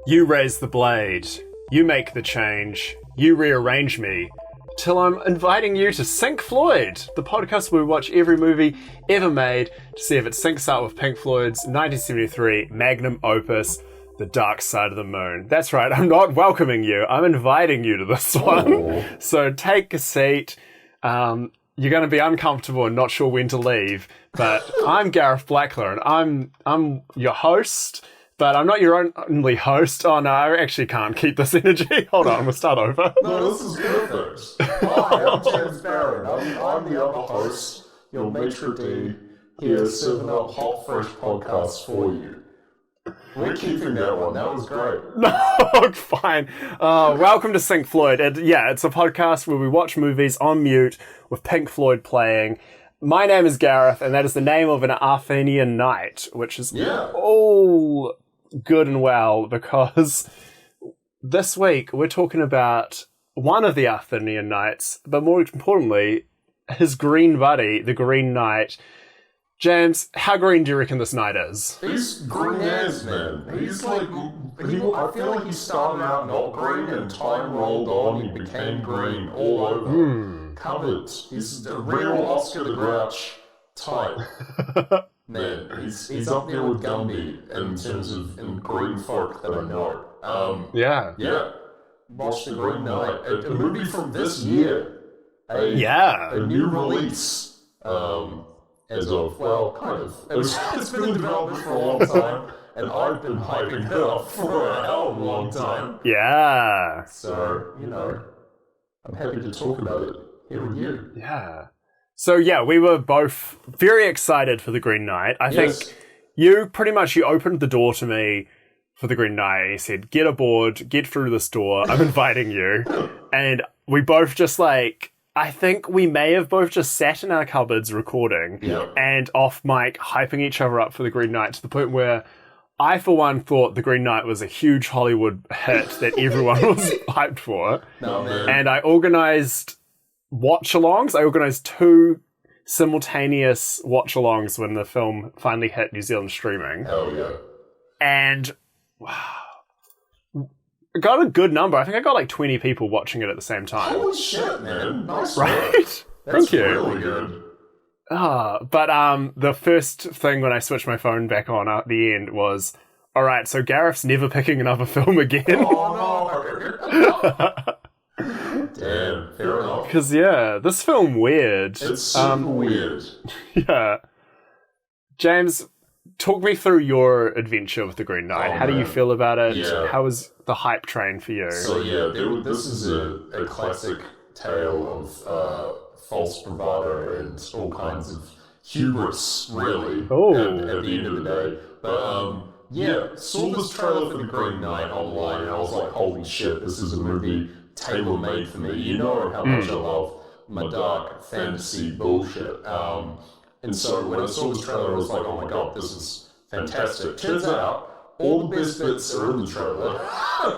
You raise the blade, you make the change, you rearrange me, till I'm inviting you to Sync Floyd, the podcast where we watch every movie ever made to see if it syncs up with Pink Floyd's 1973 magnum opus, The Dark Side of the Moon. That's right, I'm not welcoming you, I'm inviting you to this one. So take a seat. You're going to be uncomfortable and not sure when to leave, but I'm Gareth Blackler, and I'm your host. But I'm not your only host. Oh no, I actually can't keep this energy. Hold on, we'll start over. No, this is perfect. Hi, I'm James Barron. I'm the other host, your maitre d', here serving up hot, fresh podcasts for you. We're keeping that one. That was great. No, fine. Welcome to Sync Floyd. It's a podcast where we watch movies on mute with Pink Floyd playing. My name is Gareth, and that is the name of an Arthurian night, which is all good and well, because this week we're talking about one of the Arthurian Knights, but more importantly, his green buddy, the Green Knight. James, how green do you reckon this knight is? He's green as, man. He's like, I feel like he started out not green and time rolled on, he became green all over. Covered. He's a real Oscar the Grouch type. Man, he's up there with Gumby in terms of green folk that I know. Yeah. Watch The Green Knight. A movie from this year. A new release. As of, well, kind of. It's been in development for a long time, and I've been hyping it up for a hell of a long time. Yeah. So, I'm happy to talk about it here with you. Yeah. So, we were both very excited for The Green Knight. I think you opened the door to me for The Green Knight. You said, get aboard, get through this door, I'm inviting you. And we both just I think we may have both just sat in our cupboards recording and off mic hyping each other up for The Green Knight to the point where I, for one, thought The Green Knight was a huge Hollywood hit that everyone was hyped for. No, man. And I organised watch-alongs. I organised 2 simultaneous watch-alongs when the film finally hit New Zealand streaming. Hell yeah. And wow. I got a good number. I think I got 20 people watching it at the same time. Holy shit, man. Nice right? work. Thank you. Really good. But the first thing when I switched my phone back on at the end was, alright, so Gareth's never picking another film again. Oh, no. Damn, fair enough. Because, this film weird. It's super weird. Yeah. James, talk me through your adventure with The Green Knight. How do you feel about it? Yeah. How was the hype train for you? So this is a classic tale of false bravado and all kinds of hubris, really, at the end of the day. But saw this trailer for The Green Knight online and I was like, holy shit, this is a movie tailor-made for me. You know how much I love my dark fantasy bullshit. And so when I saw this trailer, I was like, oh my god, this is fantastic. Turns out, all the best bits are in the trailer,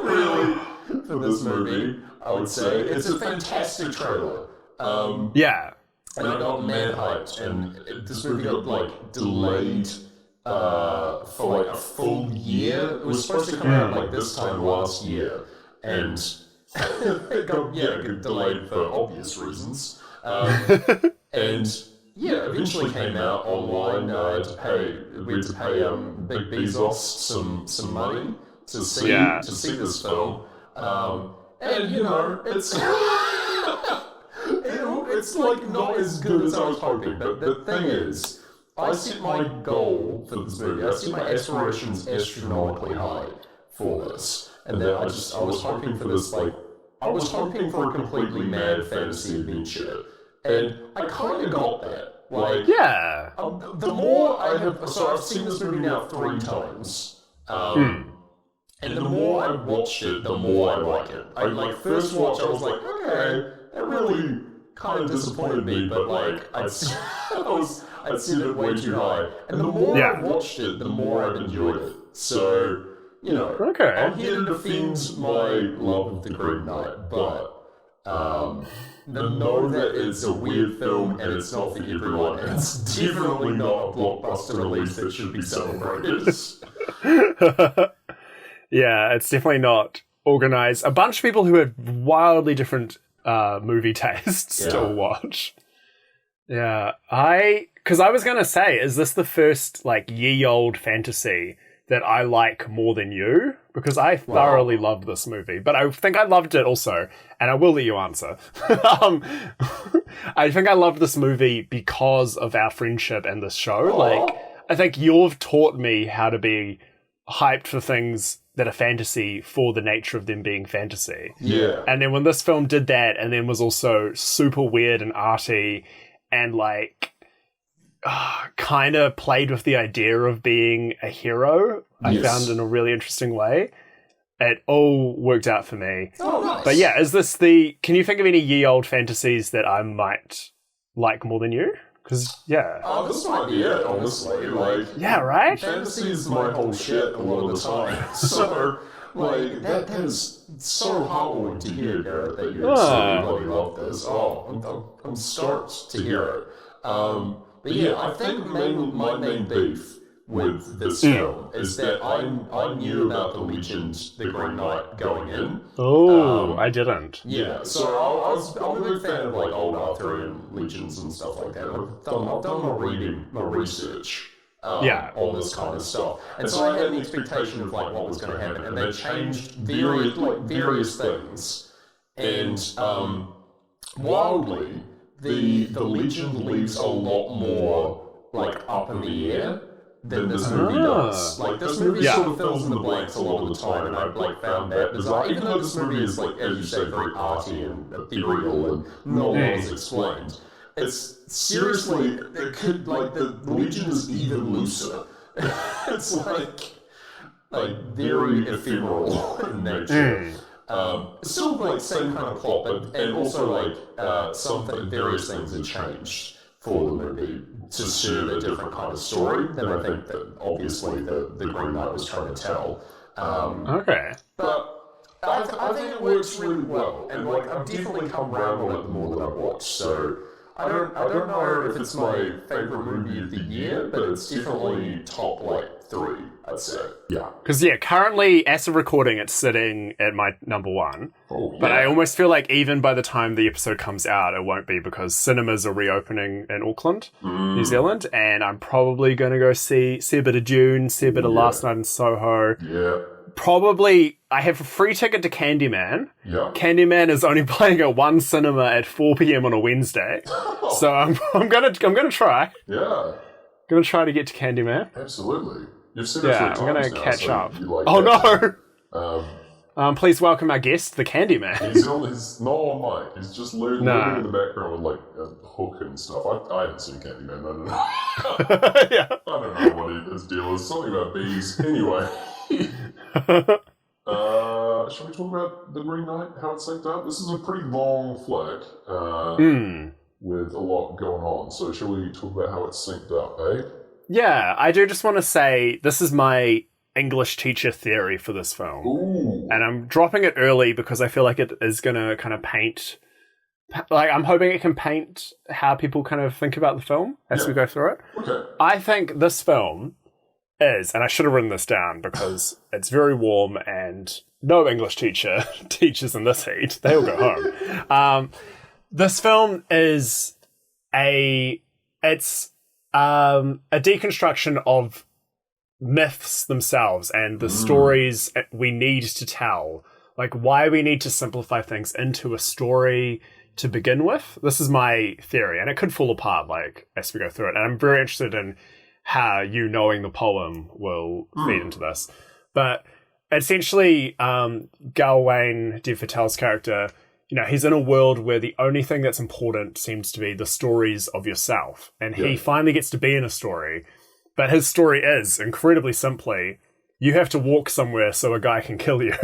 really, for this movie, I would say. It's a fantastic trailer. And I got mad hyped, and this movie got, delayed for, a full year. It was supposed to come out, this time last year, and it got delayed for obvious reasons. Eventually came out online. We had to pay Big Bezos some money to see this film. It's it's not as good as I was hoping. But the thing is, I set my goal for this movie. I set my aspirations astronomically high for this, and then I was hoping for this I was hoping for a completely mad fantasy adventure. And I kind of got that. The more I have... So I've seen this movie now 3 times. And the more I watched it, the more I like it. First watch, I was like, okay, that really kind of disappointed me, but I'd set it way too high. And the more I watched it, the more I've enjoyed it. So, I'm here to defend my love of The Green Knight, but... know that it's a weird film and it's not for everyone, and it's definitely not a blockbuster release that should be celebrated. Yeah, it's definitely not organized. A bunch of people who have wildly different movie tastes to all watch. Yeah, because I was going to say, is this the first, like, ye old fantasy that I like more than you? Because I thoroughly loved this movie, but I think I loved it also, and I will let you answer. I think I loved this movie because of our friendship and this show. Like, I think you've taught me how to be hyped for things that are fantasy for the nature of them being fantasy. Yeah. And then when this film did that, and then was also super weird and arty, and like kind of played with the idea of being a hero, I found in a really interesting way. It all worked out for me. Oh, nice. But yeah, can you think of any ye old fantasies that I might like more than you? Because, this might be it, honestly. Like, yeah, right? fantasy is my whole shit a lot of the time. So, like, that is so heartwarming to hear, Garrett, that you absolutely love this. I'm stoked to hear it. But yeah, I think my main beef with this film is that I knew about the legend, the Green Knight, going in. I didn't. Yeah, so I'm a big fan of like old Arthurian legends and stuff like that. I've done my reading, my research on this kind of stuff, and so I had an expectation of like what was going to happen, and they changed various things, and wildly the legend leaves a lot more like up in the air than this movie does. Like, this movie sort of fills in the blanks a lot of the time, and I've like found that bizarre. Even though this movie is, like, as you say, very arty and ethereal and not a lot is explained, it's seriously, it could, like, the legend is even looser. It's like very ephemeral in nature. Still, like, same kind of plot, but, and also, like, various things have changed for the movie to serve a different kind of story than I think that obviously the Green Knight was trying to tell. But I think it works really well, and like I've definitely come around on it the more that I've watched. So I don't know if it's my favorite movie of the year, but it's definitely top like 3, I'd say. Yeah. Because currently as of recording, it's sitting at my number 1. But I almost feel like even by the time the episode comes out, it won't be, because cinemas are reopening in Auckland, New Zealand, and I'm probably going to go see a bit of Dune, see a bit of Last Night in Soho. Yeah. Probably, I have a free ticket to Candyman. Yeah. Candyman is only playing at one cinema at 4 p.m. on a Wednesday, so I'm gonna try. Yeah. Gonna try to get to Candyman. Absolutely. You've seen it a few times I'm gonna now, catch so up. No! Please welcome our guest, the Candyman. He's not on mic. He's just moving in the background with like a hook and stuff. I haven't seen Candyman. No. Yeah. I don't know what his deal is. Something about bees. Anyway. Shall we talk about The Green Knight? How it's synced up? This is a pretty long flick with a lot going on. So shall we talk about how it's synced up, eh? Yeah, I do just want to say this is my English teacher theory for this film. Ooh. And I'm dropping it early because I feel like it is going to kind of paint... Like, I'm hoping it can paint how people kind of think about the film as we go through it. Okay. I think this film is, and I should have written this down because it's very warm and no English teacher teaches in this heat. They all go home. This film is a deconstruction of myths themselves and the stories we need to tell. Like, why we need to simplify things into a story to begin with. This is my theory, and it could fall apart, like, as we go through it. And I'm very interested in how you knowing the poem will feed into this. But essentially, Gawain Dev Patel's character, you know, he's in a world where the only thing that's important seems to be the stories of yourself. And he finally gets to be in a story. But his story is, incredibly simply, you have to walk somewhere so a guy can kill you.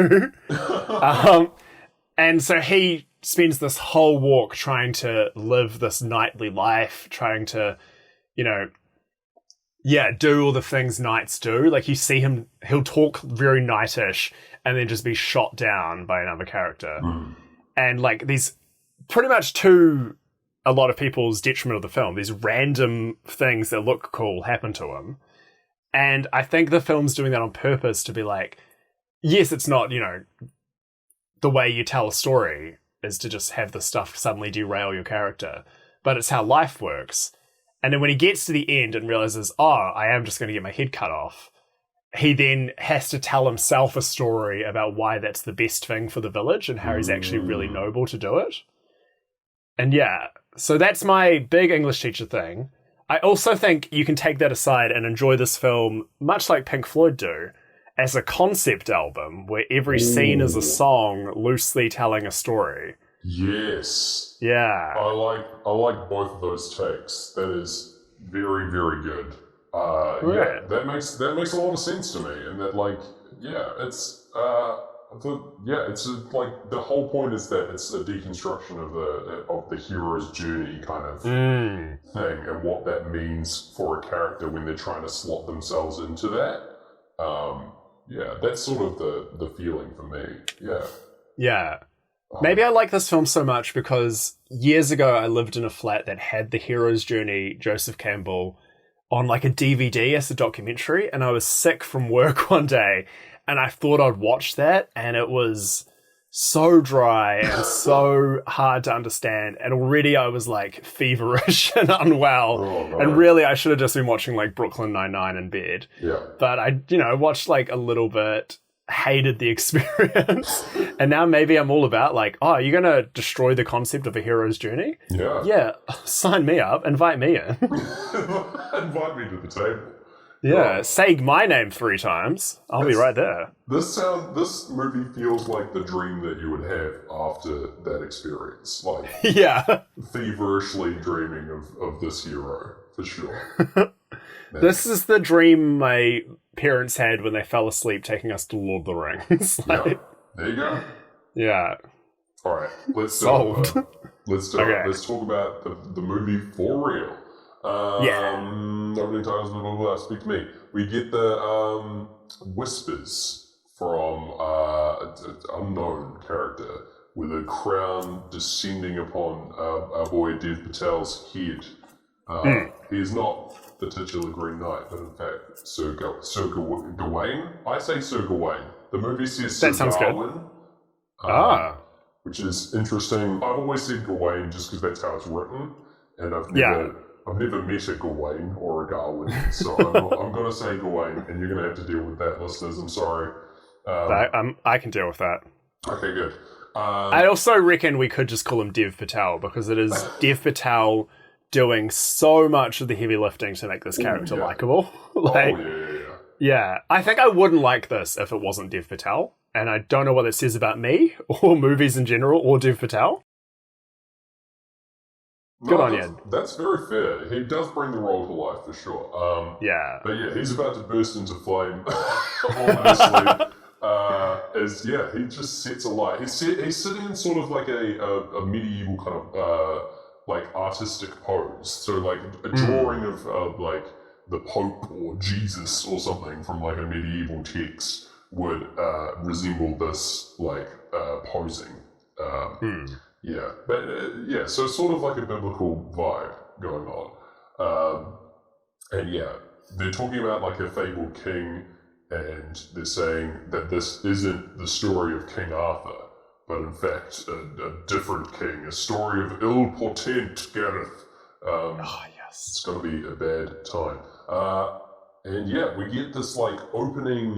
And so he spends this whole walk trying to live this knightly life, trying to, you know, do all the things knights do. Like, you see him, he'll talk very knightish and then just be shot down by another character. And, like, these pretty much to a lot of people's detriment of the film, these random things that look cool happen to him. And I think the film's doing that on purpose to be like, yes, it's not, the way you tell a story is to just have the stuff suddenly derail your character, but it's how life works. And then when he gets to the end and realizes, oh, I am just going to get my head cut off, he then has to tell himself a story about why that's the best thing for the village and how he's actually really noble to do it. And yeah, so that's my big English teacher thing. I also think you can take that aside and enjoy this film, much like Pink Floyd do, as a concept album where every scene is a song loosely telling a story. Yes. Yeah. I like both of those takes. That is very, very good. Yeah, that makes a lot of sense to me, and that it's like the whole point is that it's a deconstruction of the hero's journey kind of thing, and what that means for a character when they're trying to slot themselves into that. Yeah, that's sort of the feeling for me. Yeah. Yeah. Maybe I like this film so much because years ago I lived in a flat that had the hero's journey, Joseph Campbell, on like a DVD as a documentary, and I was sick from work one day and I thought I'd watch that, and it was so dry and so hard to understand, and already I was like feverish and unwell. And really I should have just been watching like Brooklyn Nine-Nine in bed. Yeah. But I watched like a little bit, hated the experience, and now maybe I'm all about like, oh, you're gonna destroy the concept of a hero's journey? Yeah, sign me up, invite me in. Invite me to the table. Yeah, say my name 3 times, I'll be right there. This movie feels like the dream that you would have after that experience, like yeah, feverishly dreaming of this hero for sure. This is the dream my parents had when they fell asleep taking us to Lord of the Rings. Yeah. There you go. Yeah. All right. Let's solved. Let's talk about the movie for real. Opening titles, blah, blah, blah, speak to me. We get the whispers from an unknown character with a crown descending upon our boy Dev Patel's head. He is not the titular Green Knight, but in fact Sir Gawain. I say Sir Gawain. The movie says Sir Gawain. Which is interesting. I've always said Gawain just because that's how it's written, and I've never met a Gawain or a Gawain, so I'm going to say Gawain, and you're going to have to deal with that, listeners. I'm sorry. I can deal with that. Okay, good. I also reckon we could just call him Dev Patel, because it is Dev Patel doing so much of the heavy lifting to make this character likable. Yeah. I think I wouldn't like this if it wasn't Dev Patel, and I don't know what it says about me, or movies in general, or Dev Patel. Good on you. That's very fair. He does bring the role to life for sure. But yeah, he's about to burst into flame ominously. He just sets alight. He's sitting in sort of like a medieval kind of like artistic pose. So like a drawing of like the Pope or Jesus or something from like a medieval text would resemble this like posing. Yeah, but so it's sort of like a biblical vibe going on. And yeah, they're talking about like a fabled king, and they're saying that this isn't the story of King Arthur, but in fact a different king, a story of ill portent, Gareth. It's going to be a bad time. And yeah, we get this like opening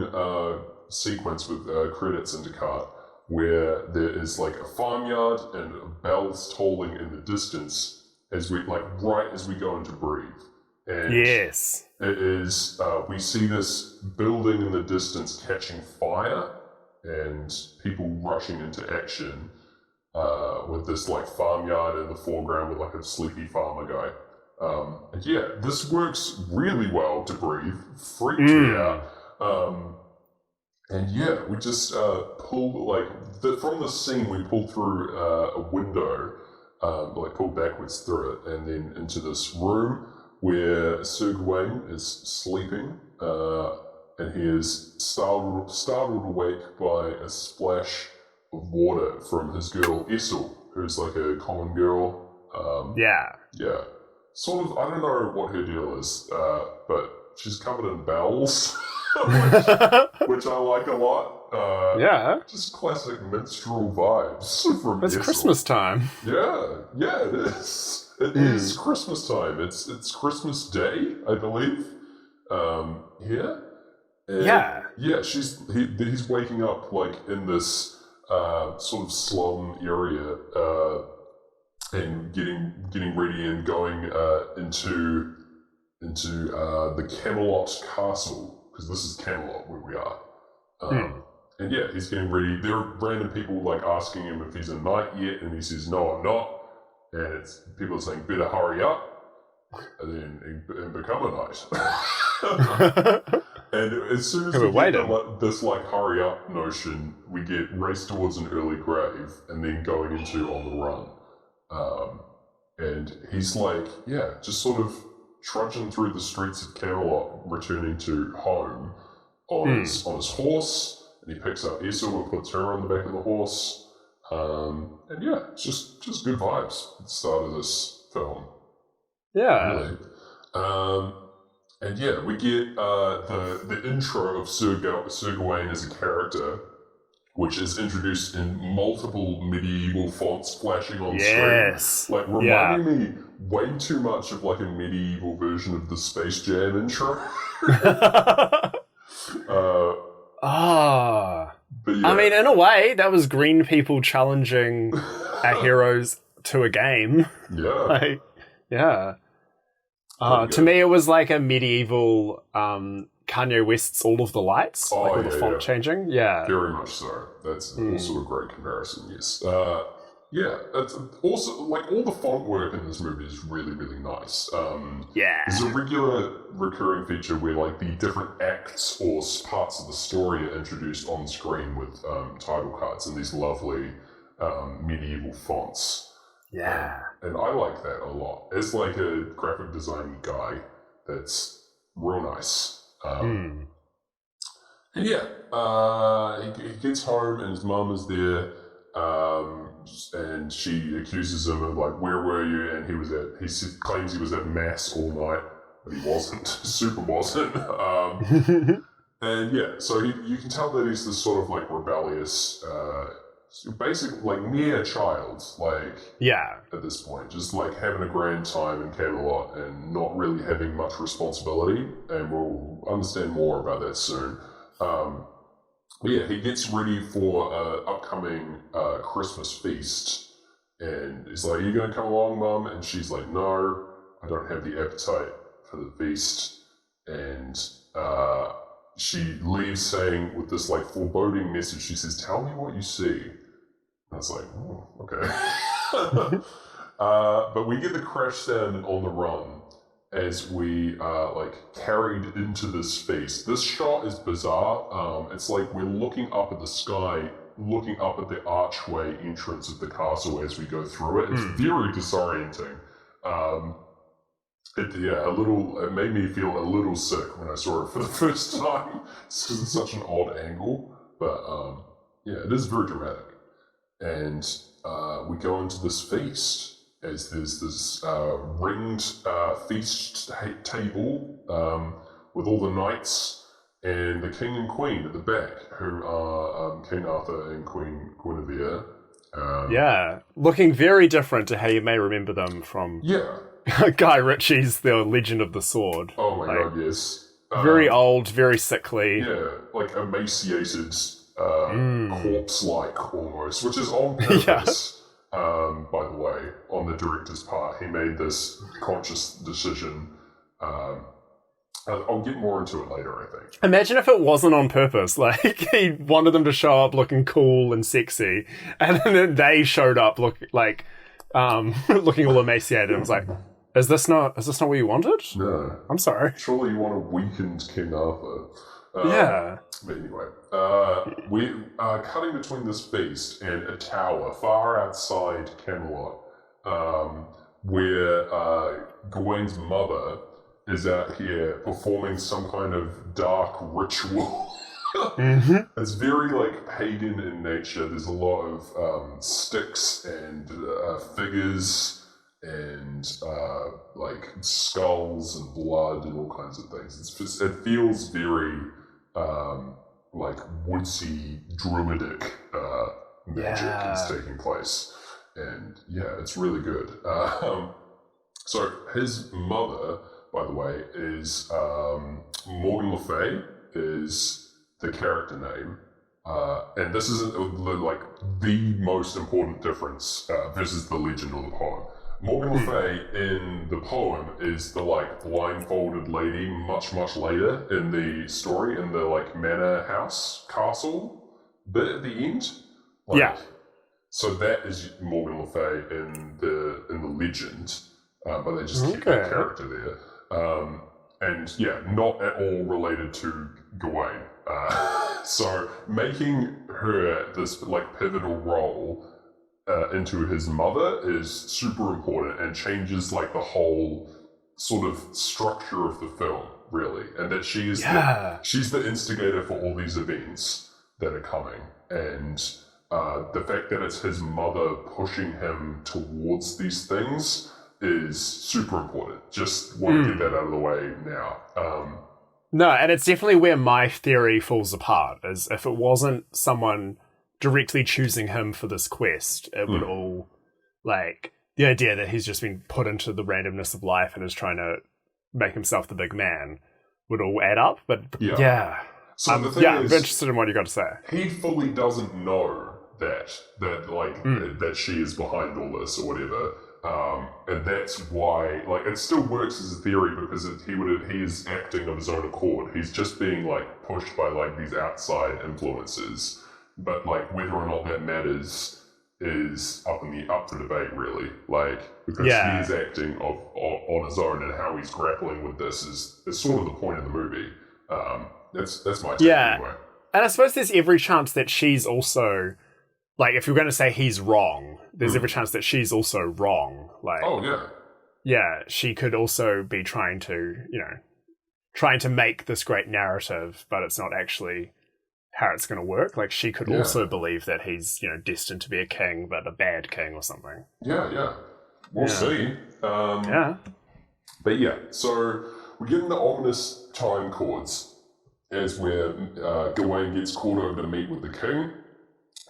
sequence with credits into cart, where there is like a farmyard and bells tolling in the distance as we right as we go into breathe. And yes, it is. We see this building in the distance catching fire, and people rushing into action with this like farmyard in the foreground with like a sleepy farmer guy. And yeah, this works really well to breathe. Freaked me out. And yeah, we just pull from the scene. We pull through a window, pull backwards through it, and then into this room where Sir Gawain is sleeping, and he is startled awake by a splash of water from his girl Essel, who's like a common girl. Yeah. Sort of. I don't know what her deal is, but she's covered in bells. which I like a lot. Yeah. Just classic minstrel vibes from It's Yesel. Christmas time. Yeah, it is. It is Christmas time. It's Christmas Day, I believe. Here. And yeah, he's waking up like in this sort of slum area, and getting ready and going into the Camelot Castle, because this is Camelot where we are. And yeah, he's getting ready. There are random people like asking him if he's a knight yet, and he says, "No, I'm not." And people are saying, "Better hurry up and become a knight." And as soon as we get this like hurry up notion, we get race towards an early grave, and then going into On the Run. And he's like, just sort of trudging through the streets of Camelot, returning to home on his horse. And he picks up Esau and puts her on the back of the horse. And yeah, it's just good vibes at the start of this film. Yeah. Really. And yeah, we get the intro of Sir Gawain as a character, which is introduced in multiple medieval fonts flashing on screen. Like, reminding me way too much of like a medieval version of the Space Jam intro. But yeah. I mean, in a way, that was green people challenging our heroes to a game. Yeah. To me, it was like a medieval Kanye West's All of the Lights, with the font changing. Yeah, very much so. That's also a great comparison. Yes. It's also like all the font work in this movie is really, really nice. There's a regular recurring feature where like the different acts or parts of the story are introduced on screen with title cards in these lovely medieval fonts. Yeah. And I like that a lot. As like a graphic design guy, that's real nice. And yeah, he gets home and his mum is there, and she accuses him of like, "Where were you?" And he claims he was at mass all night, but he wasn't. Super wasn't. And yeah, so you can tell that he's this sort of like rebellious, basically like near child, like at this point, just like having a grand time in Camelot and not really having much responsibility, and we'll understand more about that soon. Yeah, he gets ready for upcoming Christmas feast, and he's like, "Are you going to come along, Mum?" And she's like, "No, I don't have the appetite for the feast." And she leaves saying, with this like foreboding message, she says, "Tell me what you see." I was like, "Oh, okay." But we get the crash down On the Run as we like carried into this feast. This shot is bizarre. It's like we're looking up at the sky, looking up at the archway entrance of the castle as we go through it. It's very disorienting. It made me feel a little sick when I saw it for the first time. It's because it's such an odd angle. But it is very dramatic. And we go into this feast as there's this ringed feast table with all the knights and the king and queen at the back, who are King Arthur and Queen Guinevere. Looking very different to how you may remember them from Guy Ritchie's The Legend of the Sword. Oh my god, yes. Very old, very sickly. Yeah, like emaciated, corpse-like almost, which is on purpose. By the way, on the director's part, he made this conscious decision. I'll get more into it later, I think. Imagine if it wasn't on purpose. Like, he wanted them to show up looking cool and sexy, and then they showed up looking all emaciated. And was like, is this not what you wanted? No. I'm sorry. Surely you want a weakened King Arthur. But anyway, we are cutting between this feast and a tower far outside Camelot, where Gawain's mother is out here performing some kind of dark ritual. It's very like pagan in nature. There's a lot of sticks and figures and like skulls and blood and all kinds of things. It feels very like woodsy druidic magic is taking place, and it's really good. So his mother, by the way, is Morgan Le Fay is the character name, and this is like the most important difference versus the legend or the poem. Morgan Le Fay in the poem is the like blindfolded lady much later in the story, in the like manor house castle bit at the end. So that is Morgan Le Fay in the legend, but they just keep that character there. And not at all related to Gawain. So making her this like pivotal role into his mother is super important and changes like the whole sort of structure of the film, really. And that she is she's the instigator for all these events that are coming. And the fact that it's his mother pushing him towards these things is super important. Just want to get that out of the way now. No, and it's definitely where my theory falls apart, is if it wasn't someone directly choosing him for this quest, it would all, like, the idea that he's just been put into the randomness of life and is trying to make himself the big man would all add up, but So the thing I'm is, interested in what you got to say. He fully doesn't know that she is behind all this or whatever. And that's why, like, it still works as a theory because he is acting of his own accord. He's just being, like, pushed by, like, these outside influences. But, like, whether or not that matters is up for debate, really. Like, because he is acting on his own, and how he's grappling with this is sort of the point of the movie. That's my take anyway. And I suppose there's every chance that she's also, like, if you're going to say he's wrong, there's every chance that she's also wrong. Like, she could also be trying to make this great narrative, but it's not actually how it's going to work. Like, she could also believe that he's, destined to be a king, but a bad king or something. We'll see. But so we get in the ominous time chords as where Gawain gets called over to meet with the king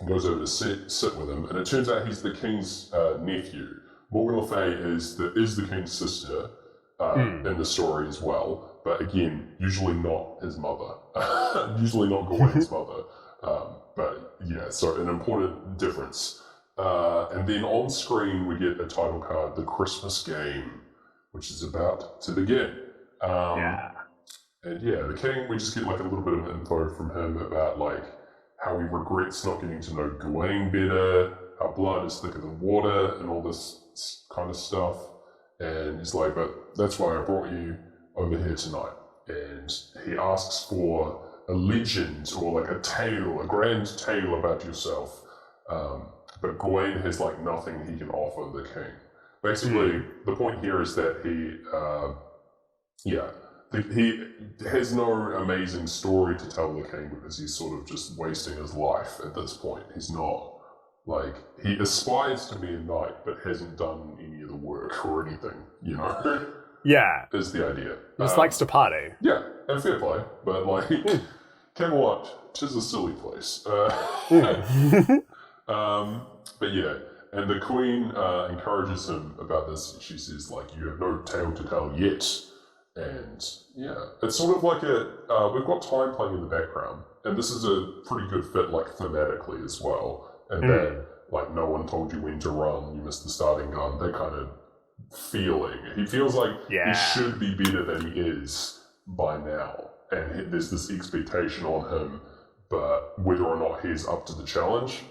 and goes over to sit with him, and it turns out he's the king's nephew. Morgan Le Fay is the king's sister in the story as well, but again, usually not his mother. Usually not Gawain's mother. But so an important difference. And then on screen we get a title card, The Christmas Game, which is about to begin. And the king, we just get like a little bit of info from him about like how he regrets not getting to know Gawain better, how blood is thicker than water, and all this kind of stuff. And he's like, but that's why I brought you over here tonight. And he asks for a legend or like a grand tale about yourself. But Gawain has like nothing he can offer the king. Basically, the point here is that he has no amazing story to tell the king because he's sort of just wasting his life at this point. He's not, like, he aspires to be a knight but hasn't done any of the work or anything, is the idea. He just likes to party. Yeah, and fair play, but like, Camelot, 'tis a silly place. But and the queen encourages him about this. She says, like, you have no tale to tell yet. And it's sort of like we've got time playing in the background, and this is a pretty good fit, like, thematically as well. And that, like, no one told you when to run, you missed the starting gun, that kind of feeling. He feels like he should be better than he is by now, and there's this expectation on him, but whether or not he's up to the challenge,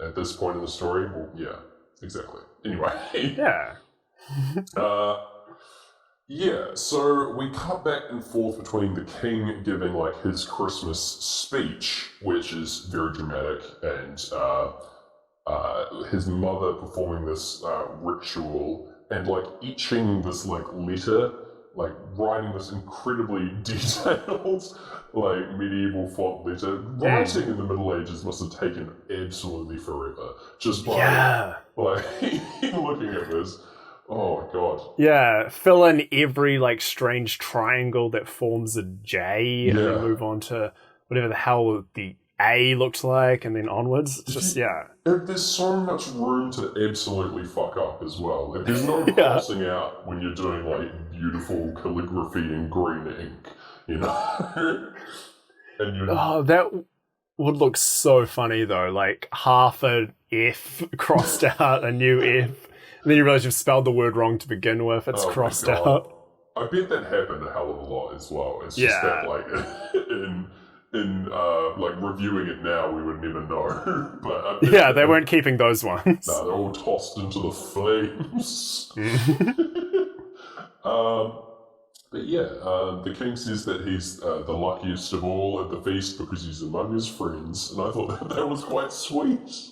at this point in the story, well, exactly. Anyway. So we cut back and forth between the king giving like his Christmas speech, which is very dramatic, and his mother performing this ritual and like etching this like letter, like writing this incredibly detailed like medieval font letter. Writing in the Middle Ages must have taken absolutely forever. Just by like looking at this. Oh my god. Yeah, fill in every like strange triangle that forms a J, and then move on to whatever the hell the A looked like, and then onwards. It's just There's so much room to absolutely fuck up as well. Like, there's no Yeah. crossing out when you're doing like beautiful calligraphy in green ink, you know. And you that would look so funny though, like half an F crossed out, a new F. And then you realise you've spelled the word wrong to begin with. It's crossed out. I bet that happened a hell of a lot as well. It's just that, like, in like reviewing it now, we would never know. But they weren't keeping those ones. No, they're all tossed into the flames. But yeah, the king says that he's the luckiest of all at the feast because he's among his friends, and I thought that was quite sweet.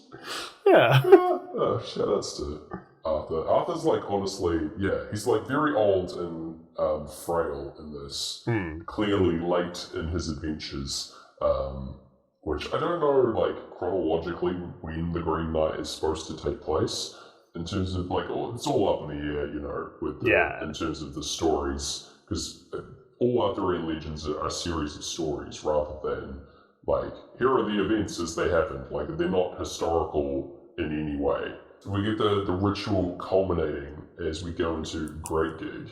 Yeah. Shout outs to Arthur. Arthur's like, honestly, he's like very old and frail in this. Clearly late in his adventures, which I don't know, like, chronologically when the Green Knight is supposed to take place. In terms of, like, it's all up in the air, you know, with in terms of the stories, because all Arthurian legends are a series of stories rather than, like, here are the events as they happened. Like, they're not historical in any way. We get the ritual culminating as we go into Great Gig.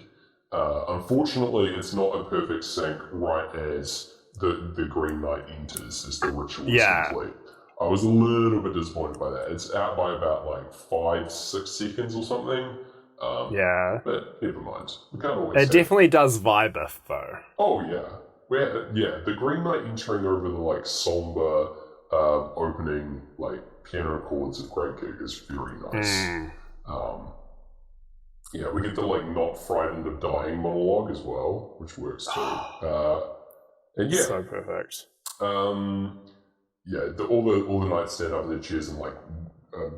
Unfortunately, it's not a perfect sync right as the Green Knight enters as the ritual is complete. I was a little bit disappointed by that. It's out by about like 5-6 seconds or something. But never mind. We can't always. It definitely does vibeth though. Oh yeah, the Green Knight entering over the like somber opening like piano chords of Great Gig is very nice. We get the like not frightened of dying monologue as well, which works too. And so perfect. All the knights stand up in their chairs and like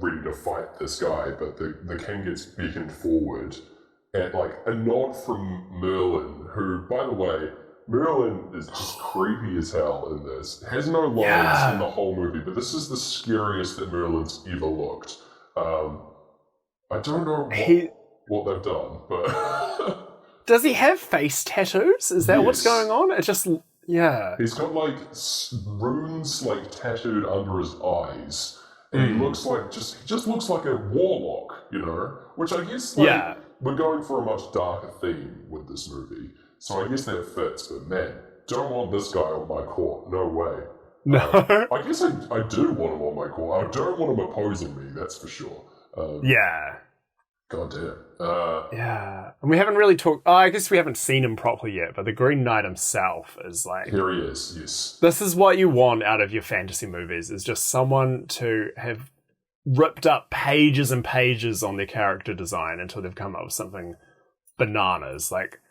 ready to fight this guy, but the king gets beckoned forward, and like a nod from Merlin, who, by the way, Merlin is just creepy as hell in this. Has no lines in the whole movie, but this is the scariest that Merlin's ever looked. I don't know what they've done, but does he have face tattoos? Is that what's going on? It just he's got like runes like tattooed under his eyes, and he looks like he just looks like a warlock, you know. Which I guess we're going for a much darker theme with this movie, so I guess that fits. But man, don't want this guy on my court. No way. No. I guess I do want him on my court. I don't want him opposing me. That's for sure. God damn. And we haven't really talked. I guess we haven't seen him properly yet, but the Green Knight himself is like. Here he is, yes. This is what you want out of your fantasy movies, is just someone to have ripped up pages and pages on their character design until they've come up with something bananas. Like,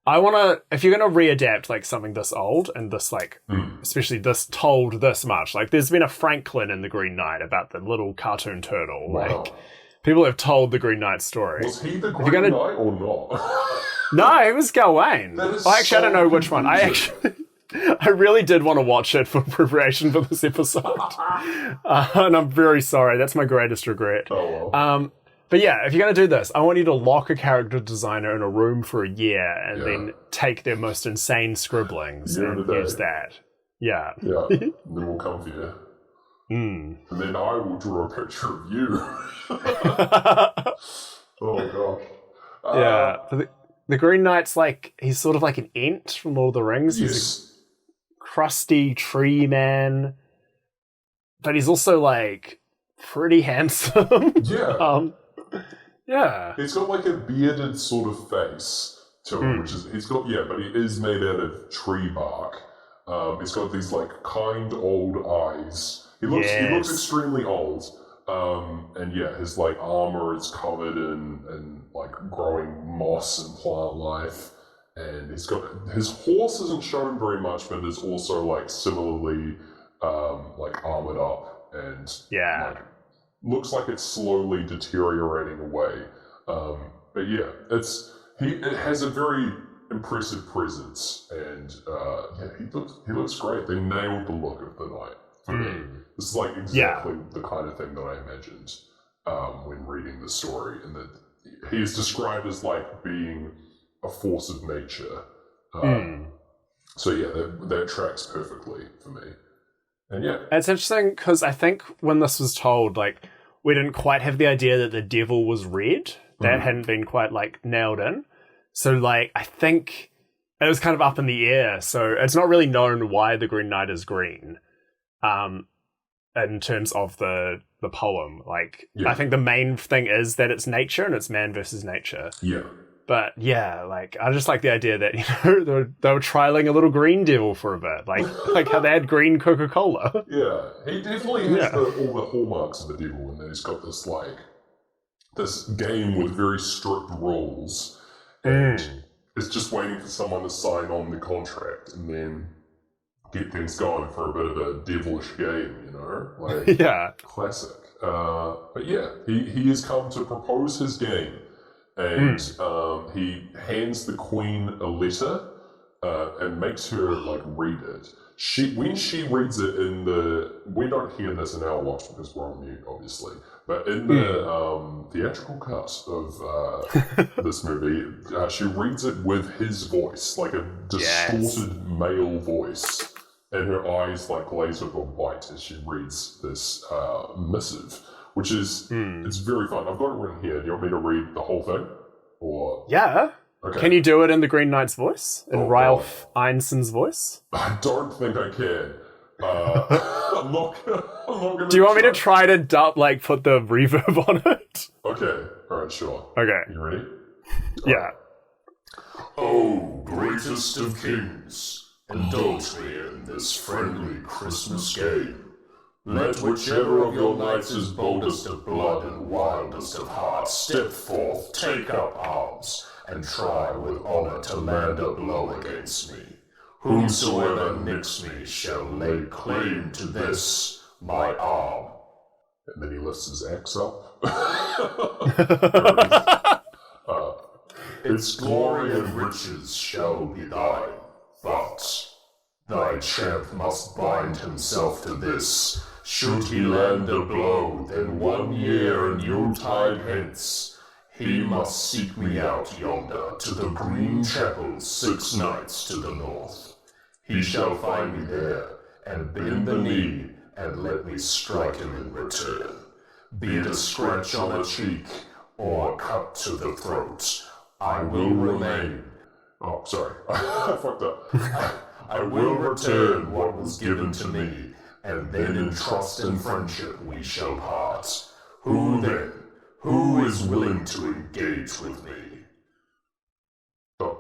I want to, if you're going to readapt like something this old and this like, especially this told this much, like there's been a Franklin in the Green Knight about the little cartoon turtle. Wow. Like, people have told the Green Knight story. Was he the Green Knight or not? No, it was Gawain. I don't know which one. I really did want to watch it for preparation for this episode. And I'm very sorry. That's my greatest regret. Oh well. But yeah, if you're going to do this, I want you to lock a character designer in a room for a year and then take their most insane scribblings and use that. Yeah. Yeah. And then we'll come for you. And then I will draw a picture of you. Oh gosh. The Green Knight's like, he's sort of like an Ent from Lord of the Rings. He's a crusty tree man, but he's also like pretty handsome. He's got like a bearded sort of face to him, which is but he is made out of tree bark. He's got these like kind old eyes. He looks extremely old. And his like armor is covered in like growing moss and plant life. And his horse isn't shown very much, but is also like similarly like armored up and like, looks like it's slowly deteriorating away. But it has a very impressive presence, and he looks great. They nailed the look of the knight for me. This is like exactly the kind of thing that I imagined when reading the story, and he is described as like being a force of nature. So yeah, that tracks perfectly for me. And yeah, it's interesting because I think when this was told, like, we didn't quite have the idea that the devil was red. That hadn't been quite like nailed in. So like, I think it was kind of up in the air. So it's not really known why the Green Knight is green. In terms of the poem, like, I think the main thing is that it's nature and it's man versus nature. Yeah. But yeah, like, I just like the idea that, you know, they were trialing a little green devil for a bit, like how they had green Coca-Cola. Yeah, he definitely has all the hallmarks of the devil, and he's got this like this game with very strict rules, and it's just waiting for someone to sign on the contract and then get things going for a bit of a devilish game, you know, like classic. But yeah, he has come to propose his game. And he hands the queen a letter and makes her like read it. When she reads it we don't hear this in our watch because we're on mute, obviously. But in the theatrical cut of this movie, she reads it with his voice, like a distorted male voice, and her eyes like glaze over white as she reads this missive. Which is, it's very fun. I've got it written here. Do you want me to read the whole thing? Or yeah. Okay. Can you do it in the Green Knight's voice? In Ralph Ineson's voice? I don't think I can. I'm not gonna Do you want me to try to put the reverb on it? Okay. Alright, sure. Okay. You ready? Yeah. Oh, greatest of kings, indulge me in this friendly Christmas game. Let whichever of your knights is boldest of blood and wildest of heart step forth, take up arms, and try with honour to land a blow against me. Whomsoever nicks me shall lay claim to this, my arm. And then he lifts his axe up. Its glory and riches shall be thine, but thy champ must bind himself to this. Should he land a blow, then 1 year and Yuletide hence, he must seek me out yonder to the green chapel 6 nights to the north. He shall find me there, and bend the knee, and let me strike him in return. Be it a scratch on a cheek, or a cut to the throat, I will remain. Oh, sorry, I fucked up. I will return what was given to me, and then in trust and friendship we shall part. Who then? Who is willing to engage with me? There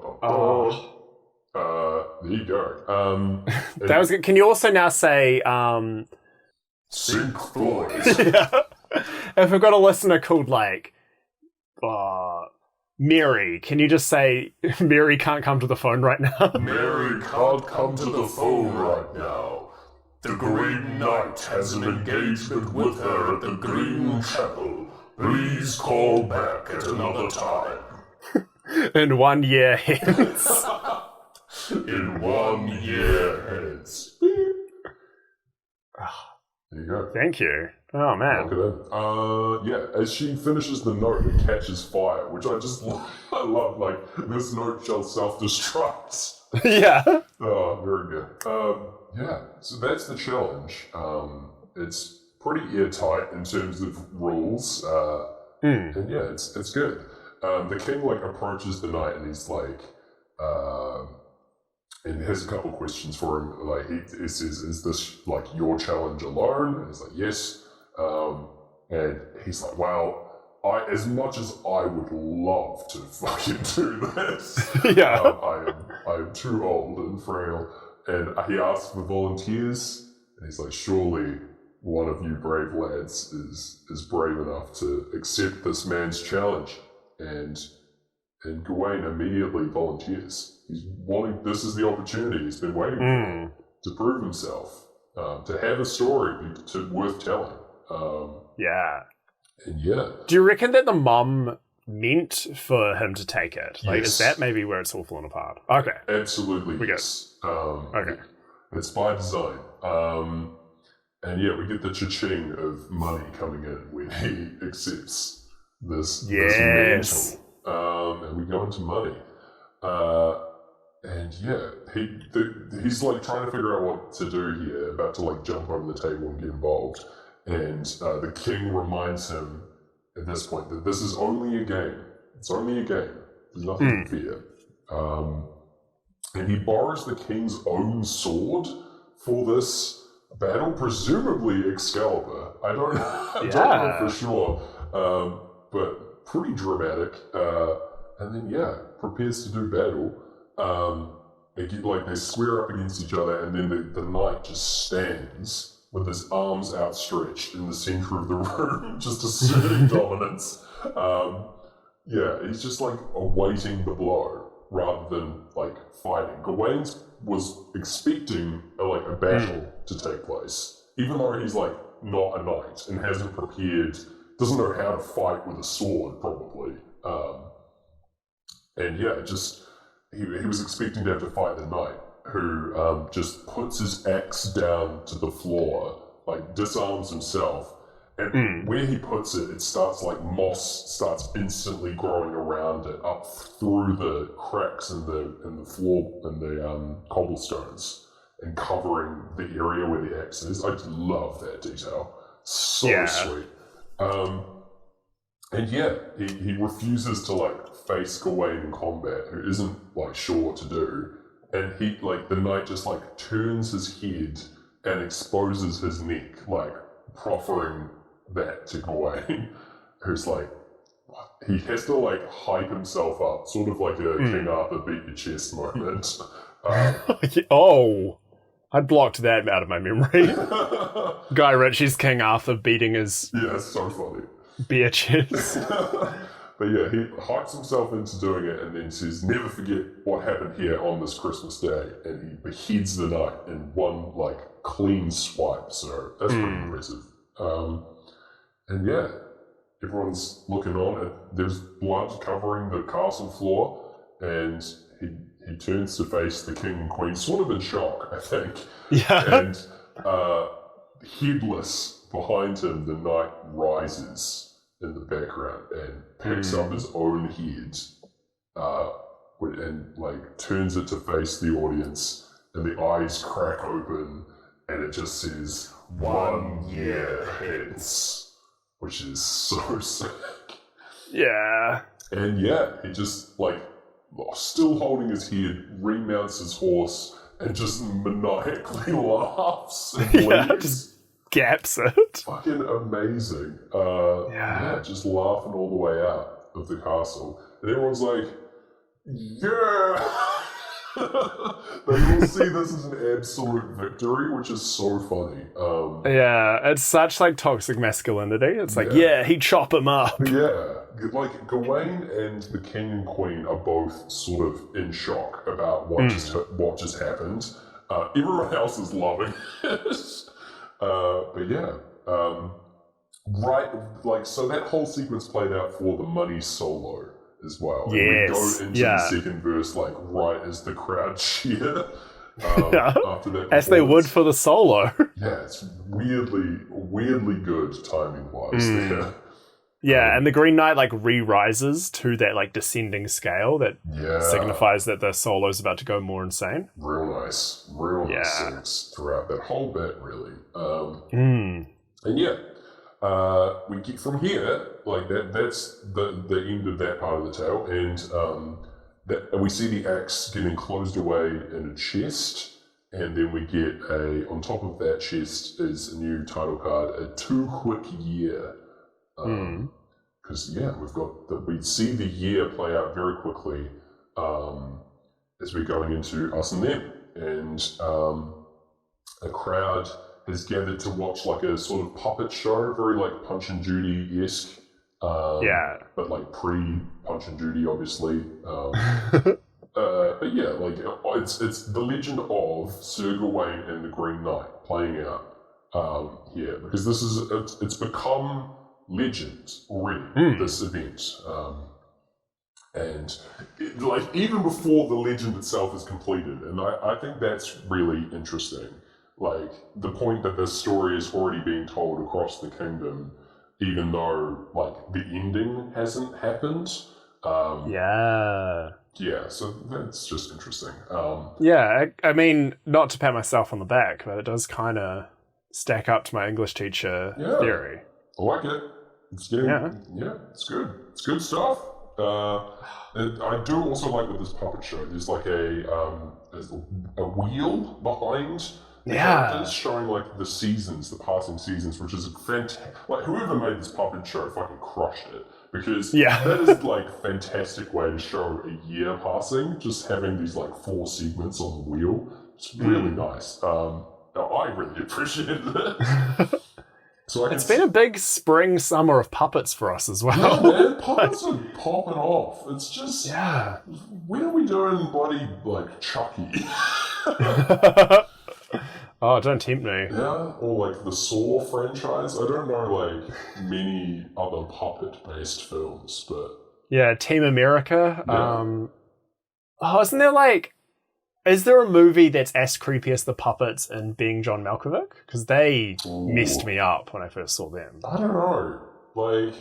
you go. That was good. Can you also now say, Sync Floyd. Yeah. If we've got a listener called, like, Mary, can you just say, Mary can't come to the phone right now? Mary can't come to the phone right now. The Green Knight has an engagement with her at the Green Chapel. Please call back at another time. In 1 year hence. In 1 year hence. There you go. Thank you. Oh, man. Look at it. Yeah, as she finishes the note, it catches fire, which I just I love. Like, this note shall self-destruct. Yeah. Oh, very good. Yeah, so that's the challenge. It's pretty airtight in terms of rules. And yeah, it's good. The king like approaches the knight and he's like, and has a couple questions for him. Like he says, "Is this like your challenge alone?" And he's like, "Yes." And he's like, "Well, as much as I would love to fucking do this, yeah, I am too old and frail." And he asks for volunteers, and he's like, "Surely one of you brave lads is brave enough to accept this man's challenge." And Gawain immediately volunteers. He's wanting, this is the opportunity he's been waiting for, to prove himself, to have a story worth telling. Yeah. And yeah. Do you reckon that the mum meant for him to take it? Like, yes. Is that maybe where it's all fallen apart? Okay. Absolutely, yes. Okay. It's by design. And yeah, we get the cha-ching of money coming in when he accepts. this Yes. mantle. And we go into money. And yeah, he's like trying to figure out what to do here, about to like jump over the table and get involved. And the king reminds him at this point that this is only a game. It's only a game. There's nothing to fear. And he borrows the king's own sword for this battle, presumably Excalibur. I don't know for sure, but pretty dramatic. And then prepares to do battle. They square up against each other, and then the knight just stands with his arms outstretched in the center of the room, just asserting dominance. He's just like awaiting the blow rather than like fighting. Gawain was expecting a battle to take place, even though he's like not a knight and hasn't prepared, doesn't know how to fight with a sword probably. He was expecting to have to fight the knight, who just puts his axe down to the floor, like disarms himself, and where he puts it, it starts like moss starts instantly growing around it, up through the cracks in the floor and the cobblestones, and covering the area where the axe is. I just love that detail. So sweet. He refuses to like face Gawain in combat, who isn't like sure what to do, and he the knight just like turns his head and exposes his neck, like proffering that to Gawain, who's like, he has to like hype himself up, sort of like a King Arthur beat your chest moment. I blocked that out of my memory. Guy Ritchie's King Arthur beating his it's so funny. Beer chest. But yeah, he hypes himself into doing it and then says, never forget what happened here on this Christmas day. And he beheads the knight in one like clean swipe. So that's pretty impressive. Everyone's looking on and there's blood covering the castle floor, and he turns to face the king and queen, sort of in shock, I think. Yeah. And headless behind him, the knight rises in the background and picks up his own head and like turns it to face the audience, and the eyes crack open and it just says 1 year hence, which is so sick. Yeah. And he just like still holding his head, remounts his horse and just maniacally laughs and leaves. Just gaps it. Fucking amazing. Just laughing all the way out of the castle. And everyone's like, yeah! They all see this as an absolute victory, which is so funny. It's such like toxic masculinity. It's like, he'd chop him up. Yeah. Like, Gawain and the king and queen are both sort of in shock about what just happened. Everyone else is loving it. So that whole sequence played out for the money solo as well. Yes. And we go into the second verse, like, right as the crowd cheer after that. As they would for the solo. Yeah, it's weirdly good timing-wise there. Yeah, and the Green Knight, like, re-rises to that, like, descending scale that signifies that the solo's about to go more insane. Real nice sense throughout that whole bit, really. We get from here, like, that's the end of that part of the tale, and we see the axe getting closed away in a chest, and then we get on top of that chest is a new title card, a 2 quick year. Because we see the year play out very quickly as we're going into Us and Them, and a crowd has gathered to watch like a sort of puppet show, very like Punch and Judy-esque, but like pre-Punch and Judy, obviously. It's the legend of Sir Gawain and the Green Knight playing out here, because it's become legend already, this event. Even before the legend itself is completed, and I think that's really interesting. Like, the point that this story is already being told across the kingdom even though like the ending hasn't happened. Yeah. Yeah, so that's just interesting. Yeah, I mean, not to pat myself on the back, but it does kind of stack up to my English teacher theory. I like it. It's getting, it's good. It's good stuff. I do also like with this puppet show, there's like there's a wheel behind the characters showing like the seasons, the passing seasons, which is fantastic. Like whoever made this puppet show fucking crushed it. Because that is like a fantastic way to show a year passing, just having these like 4 segments on the wheel. It's really nice. I really appreciated it. So it's been a big spring-summer of puppets for us as well. Yeah, man, puppets are popping off. It's just, when are we doing bloody like Chucky? Oh, don't tempt me. Yeah, or like the Saw franchise. I don't know like many other puppet-based films, but yeah, Team America. Isn't there like, is there a movie that's as creepy as the puppets in Being John Malkovich? Because they messed me up when I first saw them. I don't know. Like,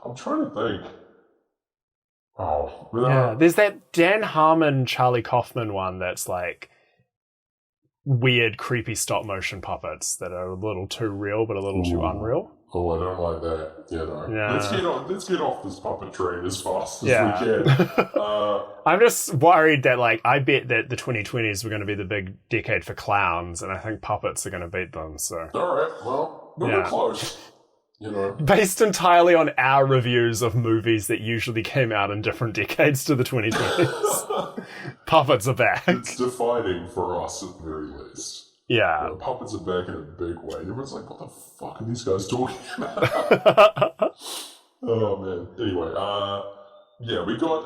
I'm trying to think. There's that Dan Harmon, Charlie Kaufman one that's like weird, creepy stop motion puppets that are a little too real but a little too unreal. Oh, I don't like that. Let's get off this puppet train as fast as we can. I'm just worried that like I bet that the 2020s were going to be the big decade for clowns, and I think puppets are going to beat them. So all right, well, we're close. Based entirely on our reviews of movies that usually came out in different decades to the 2020s. Puppets are back. It's defining for us at the very least. Yeah. Puppets are back in a big way. Everyone's like, what the fuck are these guys talking about? Oh, man. Anyway, we got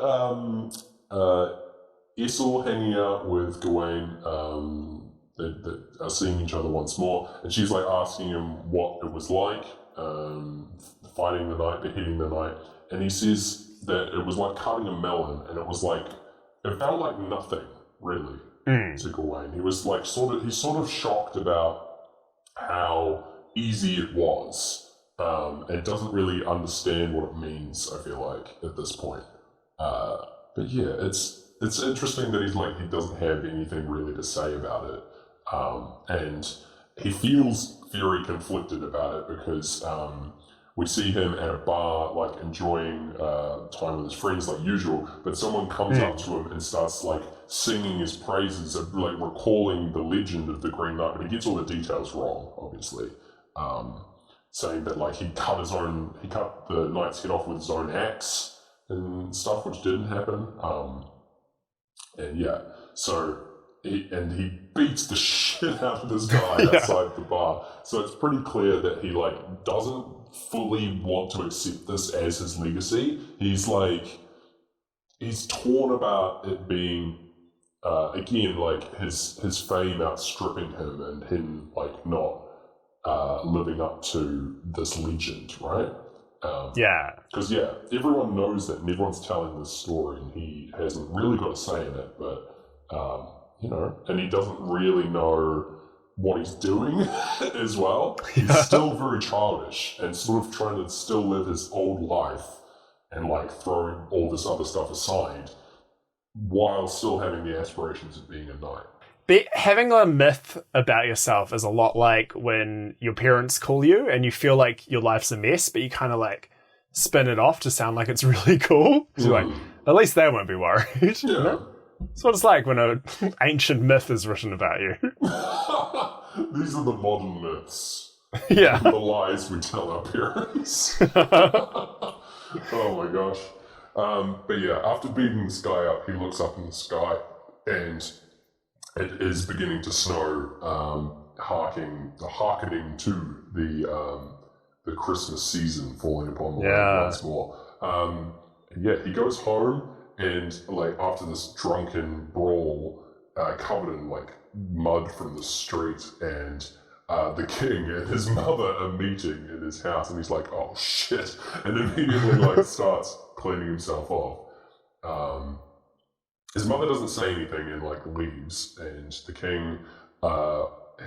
Essel hanging out with Gawain. They are seeing each other once more. And she's like asking him what it was like. Fighting the knight, beheading the knight, and he says that it was like cutting a melon, and it was like, it felt like nothing, really, to Gawain. He was like he's sort of shocked about how easy it was, and doesn't really understand what it means, I feel like, at this point. But yeah, it's interesting that he doesn't have anything really to say about it, and he feels very conflicted about it because we see him at a bar, like enjoying time with his friends like usual, but someone comes up to him and starts like singing his praises, of, like recalling the legend of the Green Knight, but he gets all the details wrong, obviously. Saying that like he cut the knight's head off with his own axe and stuff, which didn't happen. He beats the shit out of this guy outside the bar. So it's pretty clear that he like doesn't fully want to accept this as his legacy. He's torn about it being again like his fame outstripping him and him like not living up to this legend, right? Because everyone knows that and everyone's telling this story and he hasn't really got a say in it, but and he doesn't really know what he's doing as well. He's still very childish and sort of trying to still live his old life and like throw all this other stuff aside while still having the aspirations of being a knight. But having a myth about yourself is a lot like when your parents call you and you feel like your life's a mess, but you kind of like spin it off to sound like it's really cool. You're like, at least they won't be worried. Yeah. You know? That's what it's like when an ancient myth is written about you. These are the modern myths. Yeah. The lies we tell our parents. Oh my gosh. But yeah, after beating this guy up, he looks up in the sky and it is beginning to snow, hearkening to the Christmas season falling upon the land once more. He goes home. And like after this drunken brawl, covered in like mud from the street, and the king and his mother are meeting in his house, and he's like, "Oh shit!" and immediately like starts cleaning himself off. His mother doesn't say anything and like leaves, and the king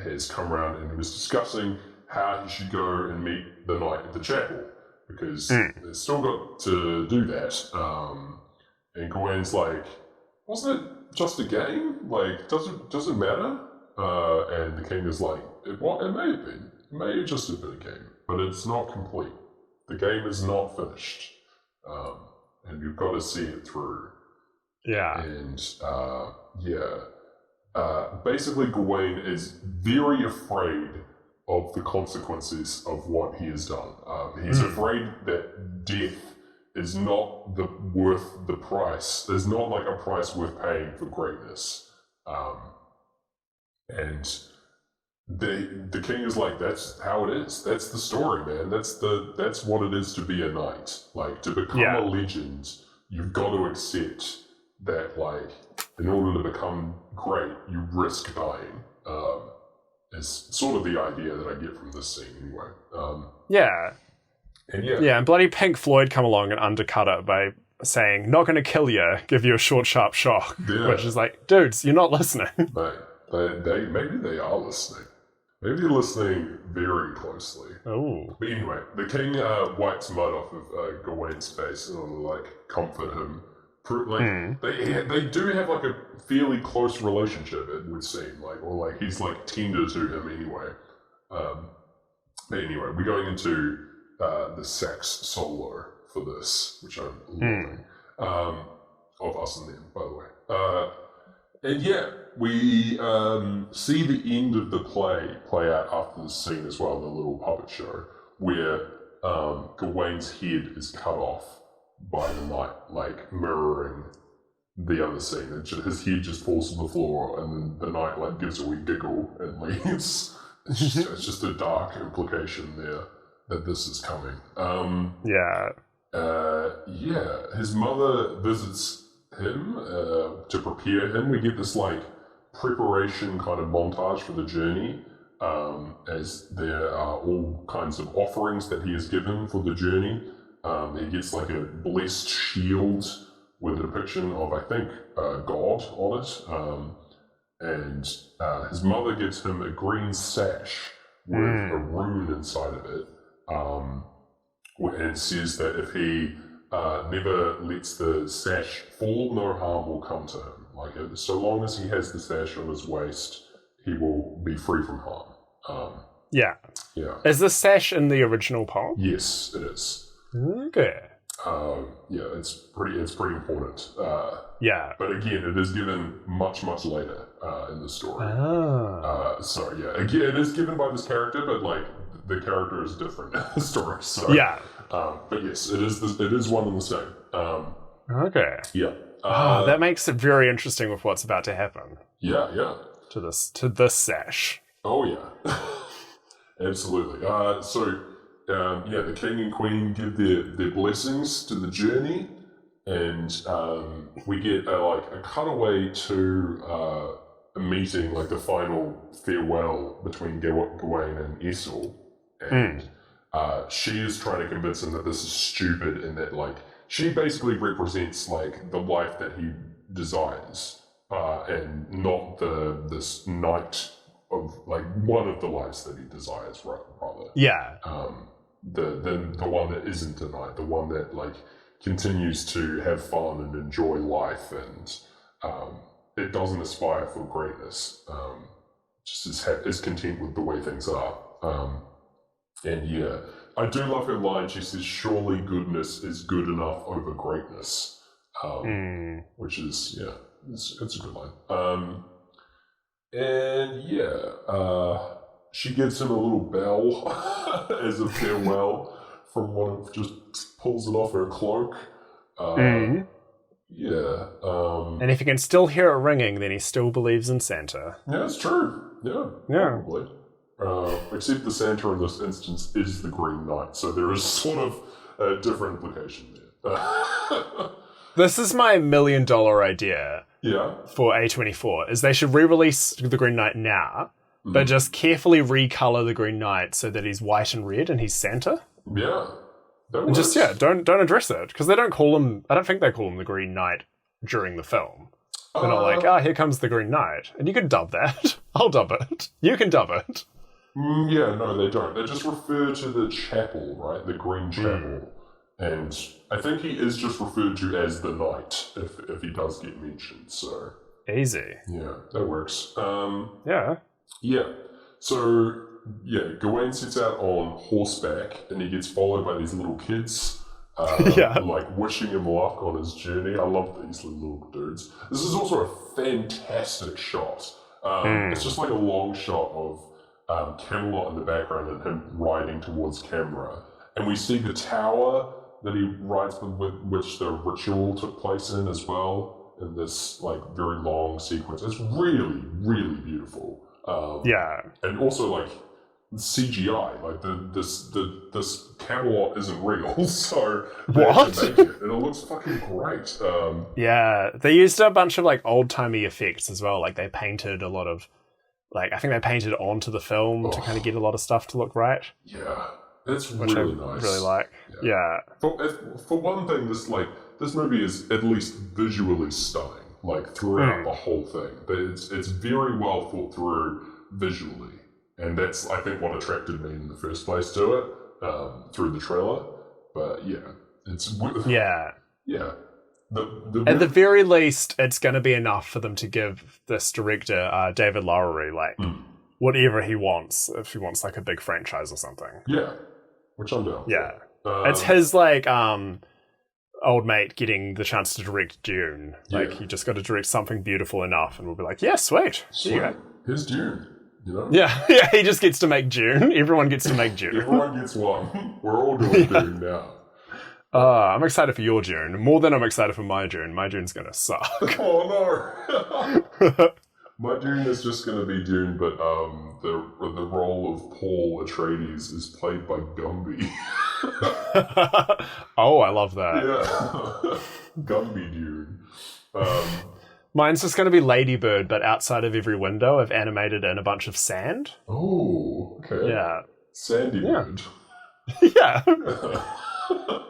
has come around and was discussing how he should go and meet the knight at the chapel. because they've still got to do that. And Gawain's like, wasn't it just a game? Like, does it matter? And the king is like, it may have been. It may have just have been a game, but it's not complete. The game is not finished. And you've got to see it through. Yeah. And, basically Gawain is very afraid of the consequences of what he has done. He's afraid that death is not worth the price. There's not like a price worth paying for greatness. And the king is like, that's how it is. That's the story, man. That's what it is to be a knight. Like, to become a legend, you've got to accept that, like, in order to become great, you risk dying. Is sort of the idea that I get from this scene, anyway. And bloody Pink Floyd come along and undercut it by saying, not going to kill you, give you a short, sharp shock. Yeah. Which is like, dudes, you're not listening. Maybe they are listening. Maybe they're listening very closely. Oh. But anyway, the king wipes mud off of Gawain's face in order to, like, comfort him. They do have, like, a fairly close relationship, it would seem. Or he's, like, tender to him anyway. But anyway, we're going into the sax solo for this, which I'm loving. Of us and them, by the way. And we see the end of the play out after this scene as well, the little puppet show, where Gawain's head is cut off by the knight, like mirroring the other scene. His head just falls to the floor, and then the knight like gives a wee giggle and leaves. It's just a dark implication there that this is coming. His mother visits him to prepare him. We get this like preparation kind of montage for the journey, as there are all kinds of offerings that he has given for the journey. He gets like a blessed shield with a depiction of, I think, God on it, and his mother gives him a green sash with a rune inside of it, and says that if he never lets the sash fall, no harm will come to him. Like, so long as he has the sash on his waist, he will be free from harm. Is the sash in the original poem? Yes, it is. Okay. It's pretty important. But again, it is given much later in the story. Again, it is given by this character, but like the character is different in the story. So but yes, it is one and the same. Okay. That makes it very interesting with what's about to happen. To this sash. Oh yeah, absolutely. The king and queen give their blessings to the journey, and we get a cutaway to a meeting, like the final farewell between Gawain and Essel, and she is trying to convince him that this is stupid, and that like she basically represents like the life that he desires, and not this knight of like one of the lives that he desires, rather. The one that isn't a knight, the one that like continues to have fun and enjoy life, and it doesn't aspire for greatness, just is content with the way things are. I do love her line. She says, "Surely goodness is good enough over greatness," which is it's a good line. She gives him a little bell as a farewell just pulls it off her cloak. And if you can still hear it ringing, then he still believes in Santa. Yeah, it's true. Yeah. Probably. Except the Santa in this instance is the Green Knight, so there is sort of a different implication there. This is my $1 million idea for A24, is they should re-release the Green Knight now, but just carefully recolor the Green Knight so that he's white and red and he's Santa. Yeah. And just, don't address it, because they don't call him, I don't think they call him the Green Knight during the film. They're not like, here comes the Green Knight. And you can dub that. I'll dub it. You can dub it. Yeah, no, they don't. They just refer to the chapel, right? The Green Chapel. And I think he is just referred to as the Knight, if he does get mentioned, so... Easy. Yeah, that works. Yeah. Yeah. So, yeah, Gawain sets out on horseback, and he gets followed by these little kids, like wishing him luck on his journey. I love these little dudes. This is also a fantastic shot. It's just like a long shot of Camelot in the background and him riding towards camera. And we see the tower that he rides with which the ritual took place in as well, in this like very long sequence. It's really, really beautiful. And also like CGI, like this Camelot isn't real, so they have to make it, and it looks fucking great. They used a bunch of like old timey effects as well. Like they painted a lot of, like I think they painted onto the film to kind of get a lot of stuff to look right. Yeah, it's which really I nice. Really like. Yeah. For one thing, this movie is at least visually stunning. Like throughout the whole thing, but it's very well thought through visually, and that's I think what attracted me in the first place to it through the trailer. But yeah, it's At the very least, it's going to be enough for them to give this director David Lowery like whatever he wants, if he wants like a big franchise or something. Yeah, which I'm down. Yeah, it's his like old mate getting the chance to direct Dune. Like, he just got to direct something beautiful enough, and we'll be like, yeah, sweet. Here's Dune, you know? Yeah, he just gets to make Dune. Everyone gets to make Dune. Everyone gets one. We're all doing Dune now. I'm excited for your Dune. More than I'm excited for my Dune. My Dune's gonna suck. Oh, no. My Dune is just going to be Dune, but the role of Paul Atreides is played by Gumby. Oh, I love that. Yeah. Gumby Dune. Mine's just going to be Ladybird, but outside of every window, I've animated in a bunch of sand. Oh, okay. Yeah. Sandy Bird. Yeah.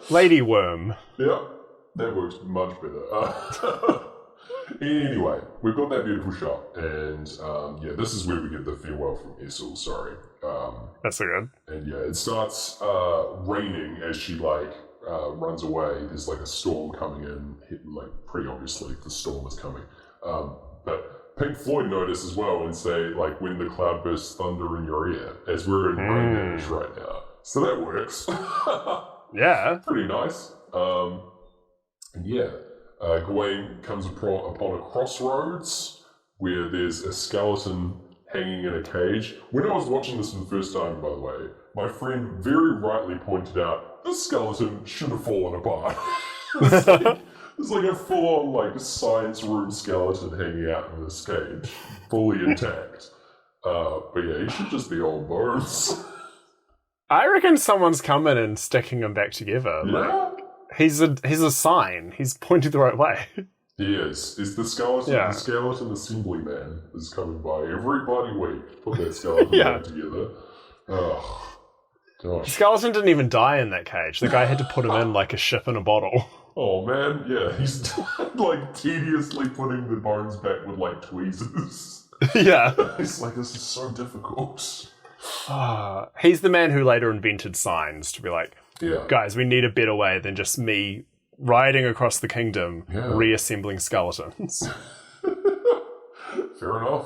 Lady Worm. Yeah, that works much better. Anyway, we've got that beautiful shot, and this is where we get the farewell from Essel, sorry. That's so good. And it starts raining as she runs away. There's like a storm coming in, like pretty obviously the storm is coming. But Pink Floyd notice as well and say like when the cloud bursts thunder in your ear, as we're in rain damage right now. So that works. Yeah. Pretty nice. Gawain comes upon a crossroads where there's a skeleton hanging in a cage. When I was watching this for the first time, by the way, my friend very rightly pointed out, this skeleton should have fallen apart. It's like a full-on science room skeleton hanging out in this cage, fully intact. But yeah, he should just be all bones. I reckon someone's coming and sticking them back together. Yeah? He's a sign. He's pointed the right way. He is. Is the skeleton, the skeleton assembly man is coming by every bloody week to put that skeleton back together. Oh, gosh. The skeleton didn't even die in that cage. The guy had to put him in like a ship in a bottle. Oh man, yeah, he's tediously putting the bones back with tweezers. Yeah. It's this is so difficult. He's the man who later invented signs to be like, yeah. Guys, we need a better way than just me riding across the kingdom, reassembling skeletons. Fair enough,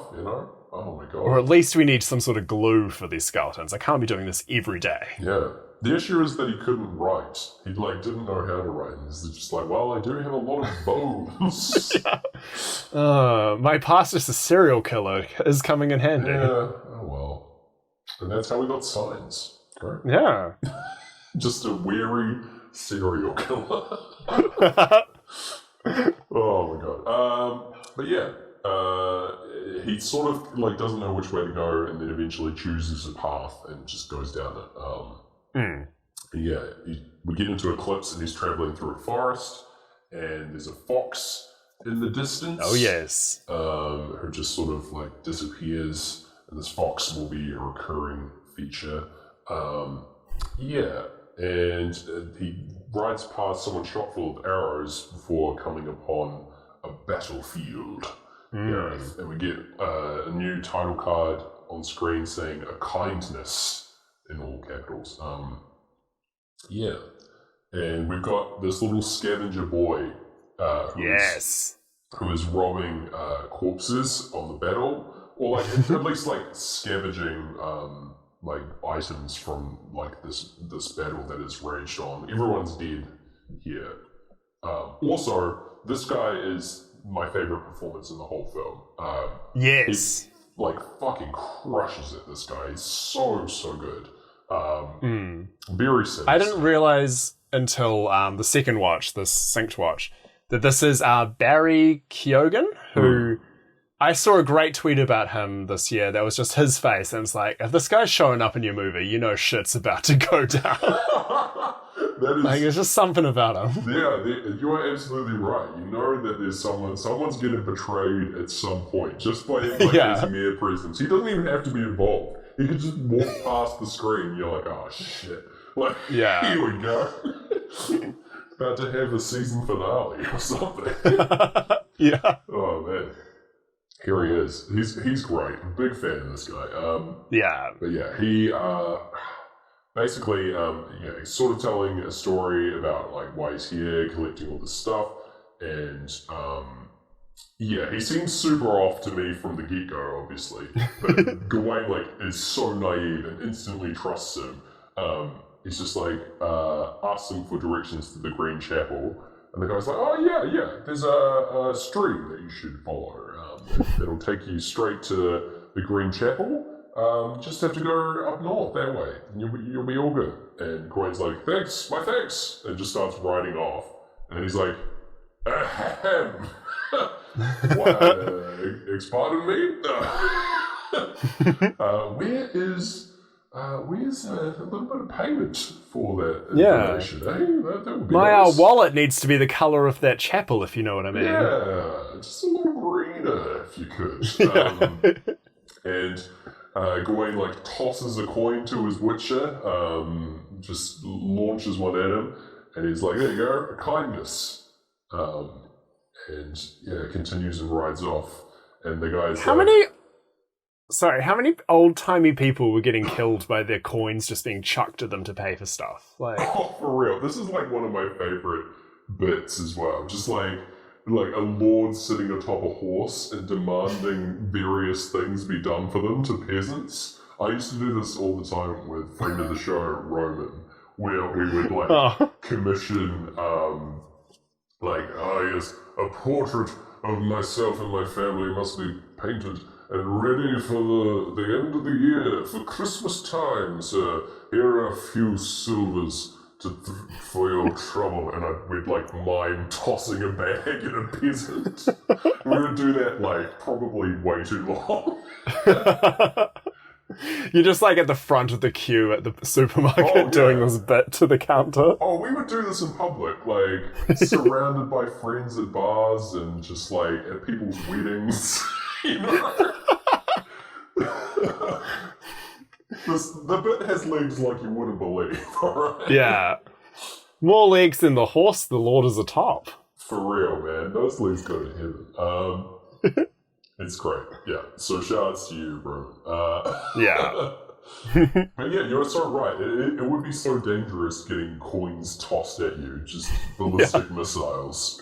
Oh my god. Or at least we need some sort of glue for these skeletons. I can't be doing this every day. Yeah. The issue is that he couldn't write. He didn't know how to write. And he's just well, I do have a lot of bones. My past as a serial killer is coming in handy. Yeah. Oh well. And that's how we got signs. Right? Yeah. Just a weary serial killer. Oh my god. But yeah, he sort of doesn't know which way to go, and then eventually chooses a path and just goes down it. Yeah, we get into Eclipse, and he's traveling through a forest, and there's a fox in the distance. Oh yes. Who just sort of disappears, and this fox will be a recurring feature. And he rides past someone shot full of arrows before coming upon a battlefield. And we get a new title card on screen saying a kindness in all capitals. Yeah. And we've got this little scavenger boy who is robbing corpses on the battle, or like at least like scavenging like items from like this battle that is raged on. Everyone's dead here. Also, this guy is my favorite performance in the whole film. Yes. He, like, fucking crushes it, this guy. He's so good. Very satisfying. I didn't realize until the second watch, this synced watch, that this is Barry Keoghan, who... I saw a great tweet about him this year that was just his face, and it's like, if this guy's showing up in your movie, you know shit's about to go down. That is, like, there's just something about him. Yeah, you are absolutely right. You know that there's someone's getting betrayed at some point, just by his mere presence. He doesn't even have to be involved. He could just walk past the screen, and you're like, oh shit. Like, here we go. About to have a season finale or something. Yeah. Oh man. Here he is. He's great. I'm a big fan of this guy. But yeah, he basically he's sort of telling a story about like why he's here, collecting all this stuff, and he seems super off to me from the get-go, obviously. But Gawain like is so naive and instantly trusts him. He's just like asks him for directions to the Green Chapel, and the guy's like, oh yeah, there's a stream that you should follow. It'll take you straight to the Green Chapel. Just have to go up north that way, and you'll be all good. And Gawain's like, thanks, and just starts riding off. And he's like, ahem. What? Pardon me? Where's a little bit of payment for that information? That would be nice. Wallet needs to be the colour of that chapel, if you know what I mean. Yeah, just a little greener, if you could. And Gawain like tosses a coin to his witcher, just launches one at him, and he's like, there you go, a kindness. And continues and rides off. And the guy's how many old-timey people were getting killed by their coins just being chucked at them to pay for stuff? Like, oh, for real. This is like one of my favorite bits as well. Just like a lord sitting atop a horse and demanding various things be done for them to peasants. I used to do this all the time with friend of the show, Roman, where we would commission a portrait of myself and my family must be painted and ready for the end of the year, for Christmas time, sir. Here are a few silvers for your trouble. And we'd mime tossing a bag at a peasant. We would do that probably way too long. You're just at the front of the queue at the supermarket doing this bit to the counter. Oh, we would do this in public, surrounded by friends at bars and just at people's weddings. You know? The bit has legs like you wouldn't believe, alright? Yeah. More legs than the horse the Lord is atop. For real, man. Those legs go to heaven. It's great. Yeah. So shout-outs to you, bro. Yeah. But yeah, you're so right. It would be so dangerous getting coins tossed at you. Just ballistic missiles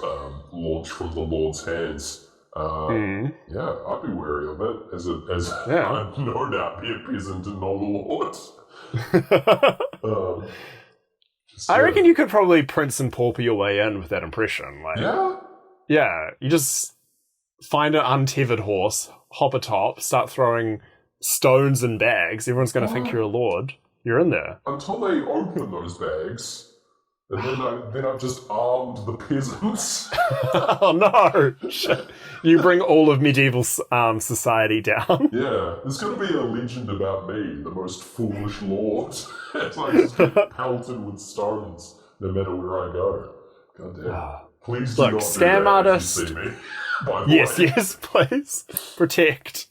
launched from the Lord's hands. Yeah, I'd be wary of it as I'd no doubt be a peasant and not a lord. I reckon you could probably Prince and Pauper your way in with that impression. Yeah, you just find an untethered horse, hop atop, start throwing stones and bags. Everyone's going to think you're a lord. You're in there. Until they open those bags. And then I've just armed the peasants. Oh no! Shit. You bring all of medieval society down. Yeah, there's going to be a legend about me, the most foolish lord. It's just get pelted with stones no matter where I go. God damn. Please do not scam do that artist. if you see me. By the way. Yes, please. Protect.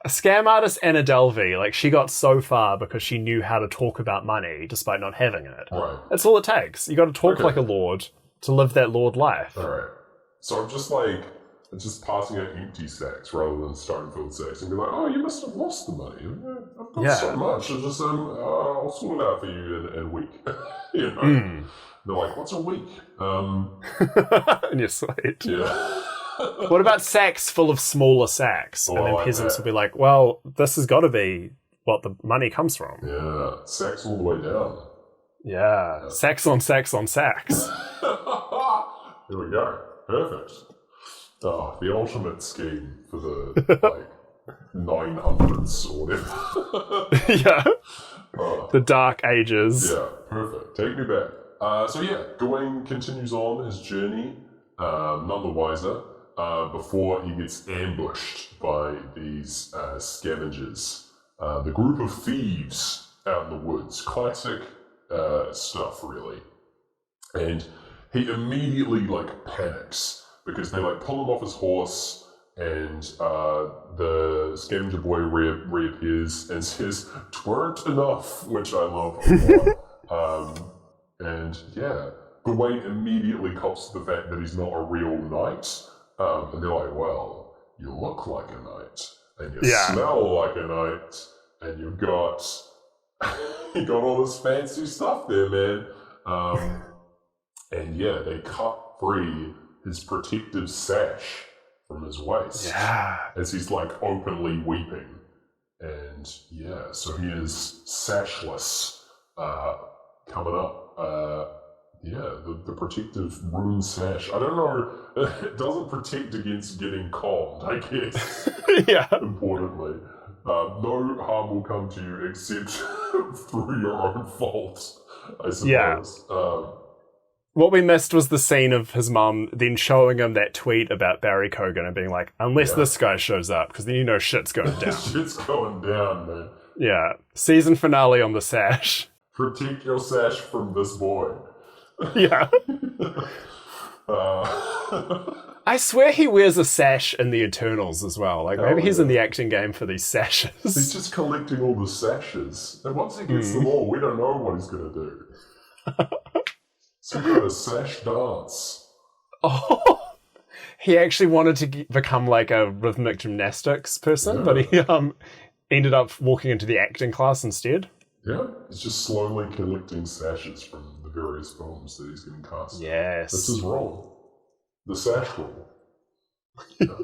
A scam artist, Anna Delvey, she got so far because she knew how to talk about money despite not having it. Right. That's all it takes. You got to talk like a lord to live that lord life. All right. So I'm just just passing out empty sacks rather than stone-filled sacks, and be like, "Oh, you must have lost the money. I've got so much. I just I'll sort it out for you in a week." You know, they're like, "What's a week?" And you're sweet. Yeah. What about sacks full of smaller sacks? And then peasants will be like, "Well, this has got to be what the money comes from." Yeah, sacks all the way down. Yeah, sacks on sacks on sacks. Here we go. Perfect. Oh, the ultimate scheme for the 900s or whatever. Yeah. The Dark Ages. Yeah, perfect. Take me back. So yeah, Gawain continues on his journey, none the wiser, before he gets ambushed by these scavengers. The group of thieves out in the woods. Classic stuff, really. And he immediately, panics, because they, pull him off his horse, and the scavenger boy reappears and says, "'Tweren't enough," which I love a lot. And yeah, Gawain immediately cops to the fact that he's not a real knight, and they're like, "Well, you look like a knight, and you smell like a knight, and you've got all this fancy stuff there, man." And yeah, they cut free his protective sash from his waist as he's openly weeping. And yeah, so he is sashless coming up. The protective rune sash. I don't know, it doesn't protect against getting conned, I guess. Yeah. Importantly. No harm will come to you except through your own fault, I suppose. Yeah. What we missed was the scene of his mum then showing him that tweet about Barry Cogan and being like, "Unless this guy shows up, because then you know shit's going down." Shit's going down, man. Yeah. Season finale on the sash. Protect your sash from this boy. Yeah. I swear he wears a sash in the Eternals as well. Maybe he's in the acting game for these sashes. He's just collecting all the sashes. And once he gets them all, we don't know what he's going to do. Some kind of sash dance. Oh, he actually wanted to become a rhythmic gymnastics person, but he ended up walking into the acting class instead. Yeah, he's just slowly collecting sashes from the various films that he's getting cast. Yes. That's his role. The sash role. Yeah.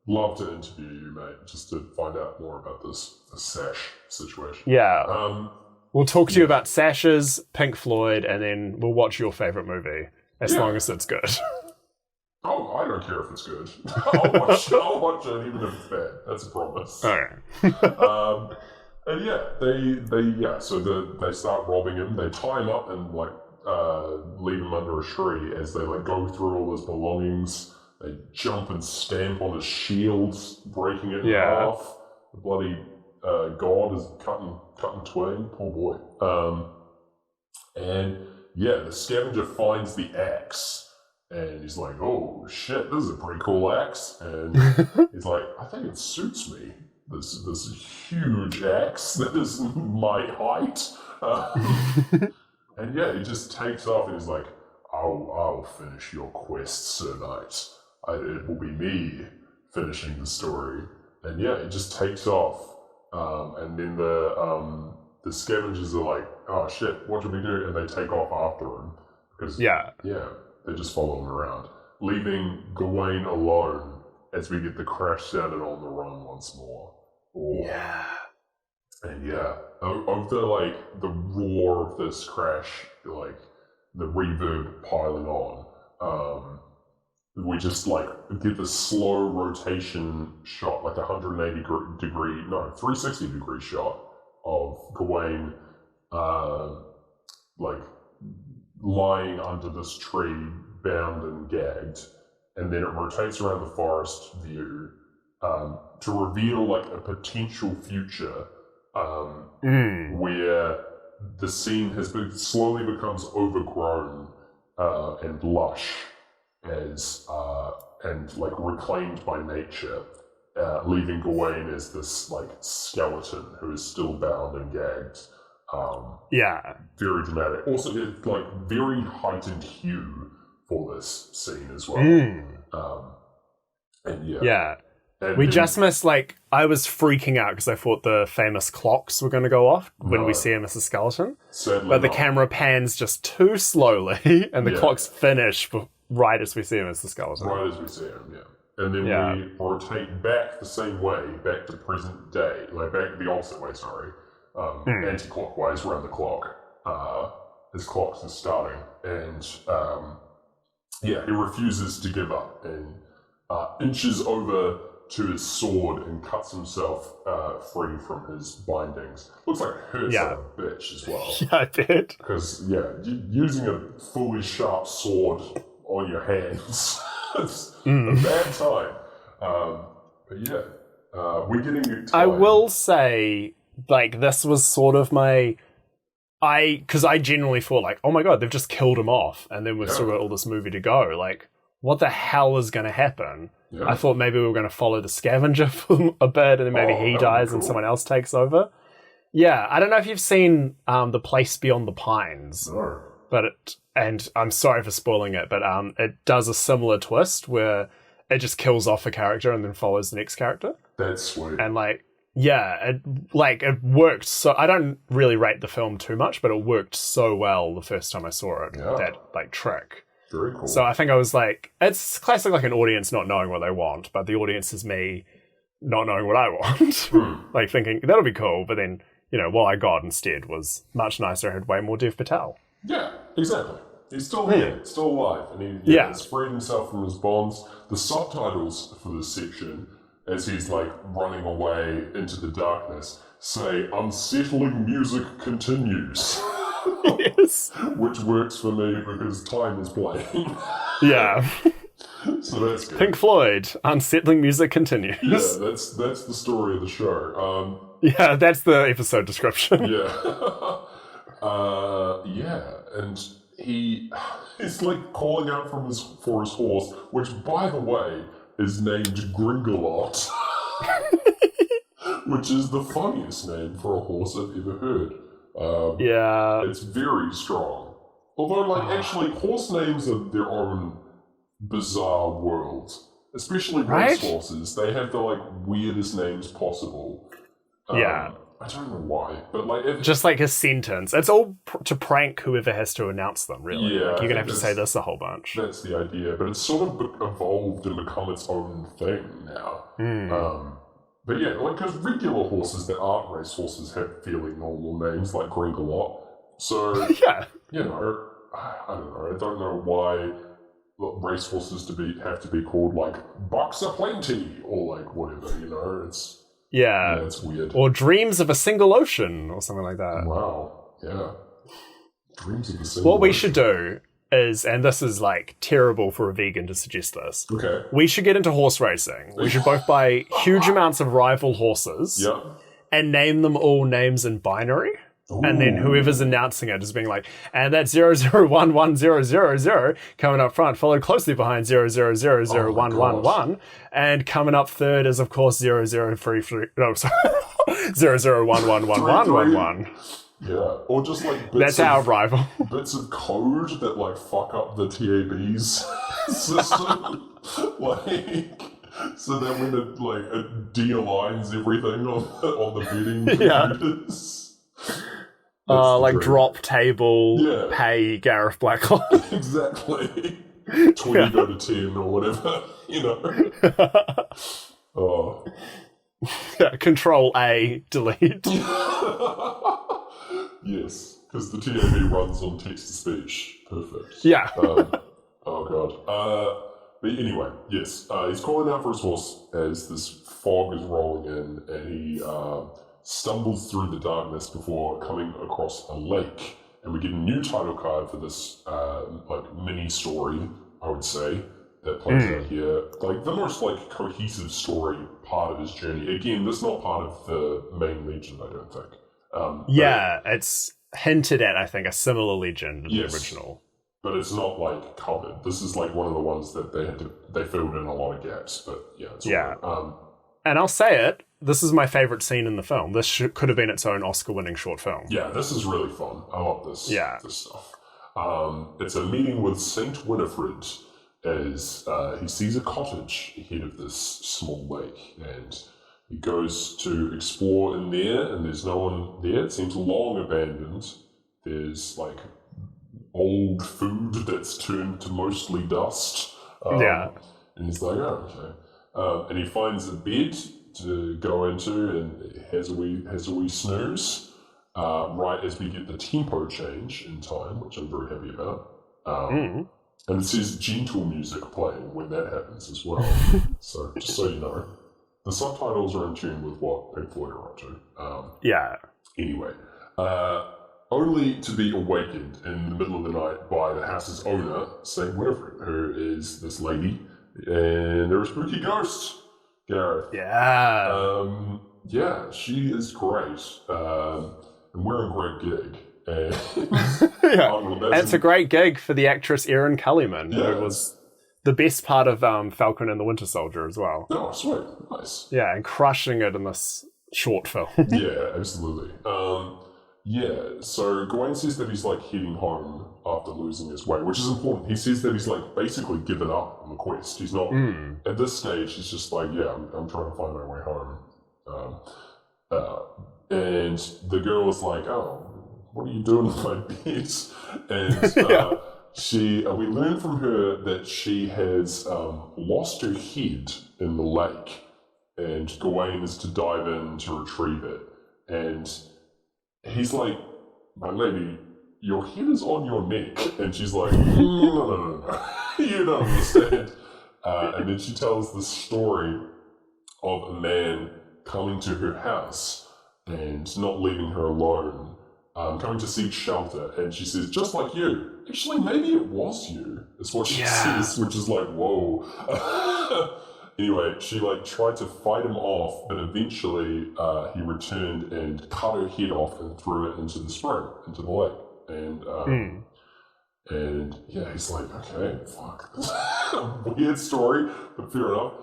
Love to interview you, mate, just to find out more about this sash situation. Yeah. We'll talk to you about sashes, Pink Floyd, and then we'll watch your favourite movie, as long as it's good. Oh, I don't care if it's good. I'll watch it even if it's bad. That's a promise. Okay. And yeah, so they start robbing him. They tie him up and leave him under a tree as they go through all his belongings. They jump and stamp on his shields, breaking it in half. The bloody god is cutting twain. Poor boy. And yeah, the scavenger finds the axe, and he's like, "Oh shit, this is a pretty cool axe." And he's like, "I think it suits me. This huge axe that is my height." And yeah, he just takes off and he's like, I'll finish your quest, Sir Knight. It will be me finishing the story." And yeah, it just takes off. And then the scavengers are like, "Oh shit, what should we do?" And they take off after him. Because they just follow him around, leaving Gawain alone as we get the crash sounded on the run once more. Yeah. And yeah, of the roar of this crash, the reverb piling on, we just get this slow rotation shot, 360 degree shot of Gawain, lying under this tree, bound and gagged, and then it rotates around the forest view, to reveal a potential future, where the scene slowly becomes overgrown, and lush, and reclaimed by nature, leaving Gawain as this skeleton who is still bound and gagged. Very dramatic. Also, it's very heightened hue for this scene as well. And Yeah. And We then- just missed, like, I was freaking out because I thought the famous clocks were going to go off when we see him as a skeleton. Sadly But the not. camera pans just too slowly, and the Yeah. clocks finish right as we see him as the skeleton. Right as we see him, yeah. And then Yeah. we rotate back the same way, back to present day, like back the opposite way, sorry, anti-clockwise around the clock, as clocks are starting. And, he refuses to give up and inches over to his sword and cuts himself free from his bindings. Looks like it hurts like a bitch as well. Yeah, I did. Because, using a fully sharp sword on your hands, it's a bad time. We're getting tired. I will say, like, this was sort of because I genuinely thought, like, oh my god, they've just killed him off, and then we've still got all this movie to go. Like, what the hell is going to happen? Yeah. I thought maybe we were going to follow the scavenger for a bit, and then maybe he dies and someone else takes over. Yeah, I don't know if you've seen The Place Beyond the Pines, No. and I'm sorry for spoiling it, but it does a similar twist where it just kills off a character and then follows the next character. That's sweet. And it worked so. I don't really rate the film too much, but it worked so well the first time I saw it. Yeah. That trick. Very cool. So I think I was like, it's classic, like an audience not knowing what they want, but the audience is me not knowing what I want, like thinking that'll be cool. But then what I got instead was much nicer. Had way more Dev Patel. Yeah, exactly. He's still here, still alive, and he's freed himself from his bonds. The subtitles for this section, as he's like running away into the darkness, say "unsettling music continues," Yes. which works for me because time is playing. Yeah. So that's good. Pink Floyd, unsettling music continues. Yeah, that's the story of the show. Yeah, that's the episode description. Yeah. And he's like calling out for his horse, which, by the way, is named Gringalot, which is the funniest name for a horse I've ever heard. Yeah. It's very strong. Although, actually, horse names are their own bizarre world. Especially race horses. They have the, weirdest names possible. Yeah. I don't know why, but Just like a sentence. It's all to prank whoever has to announce them, really. Yeah, you're I going to think have to say this a whole bunch. that's the idea. But it's sort of evolved and become its own thing now. But yeah, because regular horses that aren't race horses have fairly normal names, like Gringalot. So, Yeah. I don't know. I don't know why race horses have to be called, Boxer Plenty, or, whatever, it's... Yeah. Yeah, it's weird. Or Dreams of a Single Ocean, or something like that. Wow. Yeah. Dreams of the single What we ocean. should do is, and this is, terrible for a vegan to suggest this, Okay. we should get into horse racing. We should both buy huge amounts of rival horses Yep. and name them all names in binary. And then whoever's announcing it is being like, and that's 0011000 coming up front, followed closely behind 0000111, and coming up third is of course 0033. No, sorry, 00111111. Yeah. Or just That's our rival. bits of code that fuck up the TAB's system. So that when it de-aligns everything on the betting Yeah. computers. That's the dream. Drop table, Yeah. pay Gareth Blacklock. Exactly. 20 go to 10 or whatever, Oh. Control A, delete. Yes, because the TAB runs on text-to-speech. Perfect. Yeah. Oh, God. But anyway, yes. He's calling out for his horse as this fog is rolling in, and he stumbles through the darkness before coming across a lake. And we get a new title card for this, mini story, I would say, that plays out here. The most, cohesive story part of his journey. Again, that's not part of the main legend, I don't think. It's hinted at, I think, a similar legend in the original. But it's not, covered. This is, one of the ones that they filled in a lot of gaps, but yeah, it's all And I'll say it, this is my favourite scene in the film. This could have been its own Oscar-winning short film. Yeah, this is really fun. I love this, Yeah. this stuff. It's a meeting with Saint Winifred, as he sees a cottage ahead of this small lake, and he goes to explore in there, and there's no one there. It seems long abandoned. There's like old food that's turned to mostly dust. And he's like, oh, okay. And he finds a bed to go into, and has a wee snooze. Right as we get the tempo change in time, which I'm very happy about. And it says gentle music playing when that happens as well. So just so you know, the subtitles are in tune with what Pink Floyd are up to. Anyway, only to be awakened in the middle of the night by the house's owner, St. Winifred, who is this lady, and they're a spooky ghost, Gareth. Yeah, she is great. And we're a great gig. And it's a great gig for the actress Erin Culliman, who was the best part of Falcon and the Winter Soldier as well. Oh, sweet. Nice. Yeah, and crushing it in this short film. Yeah, absolutely. So Gawain says that he's like heading home after losing his way, which is important. He says that he's like basically given up on the quest. He's not, at this stage, he's just like, I'm trying to find my way home. And the girl is like, oh, what are you doing with my bed? And we learn from her that she has lost her head in the lake, and Gawain is to dive in to retrieve it. And he's like, my lady, your head is on your neck. And she's like, no. You don't understand. And then she tells the story of a man coming to her house and not leaving her alone, coming to seek shelter. And she says, just like you. Actually, maybe it was you, is what she says, which is like, whoa. Anyway, she like tried to fight him off, but eventually he returned and cut her head off and threw it into the spring, into the lake. And he's like, okay, fuck. Weird story, but fair enough.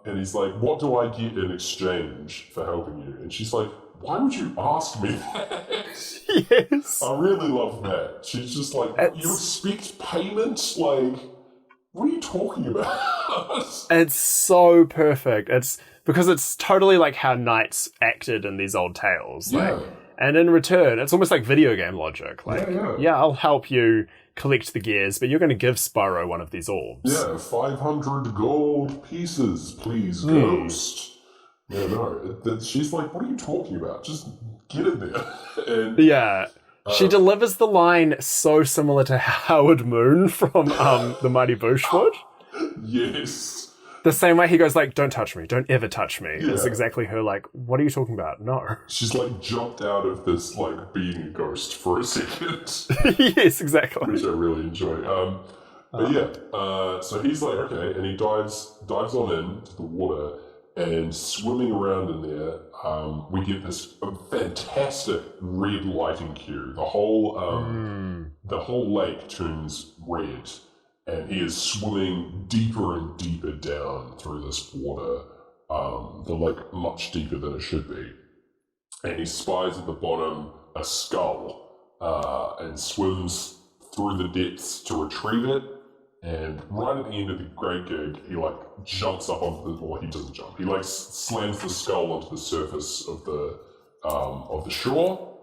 And he's like, what do I get in exchange for helping you? And she's like, why would you ask me that? Yes. I really love that. She's just like, you expect payment? Like, what are you talking about? It's so perfect. It's because it's totally like how knights acted in these old tales. And in return, it's almost like video game logic. Like, I'll help you collect the gears, but you're going to give Spyro one of these orbs. 500 gold pieces, please, ghost. She's like, what are you talking about? Just get in there. And, she delivers the line so similar to Howard Moon from The Mighty Booshwood. Yes. The same way he goes like, don't touch me, don't ever touch me. It's exactly her like, what are you talking about? No. She's like jumped out of this like being a ghost for a second. Yes, exactly. Which I really enjoy. So he's like, okay, and he dives on into the water, and swimming around in there, we get this fantastic red lighting cue. The whole lake turns red, and he is swimming deeper and deeper down through this water, the lake much deeper than it should be. And he spies at the bottom a skull, and swims through the depths to retrieve it. And right at the end of the great gig, he like jumps up onto the, well, he doesn't jump. He like slams the skull onto the surface of the shore,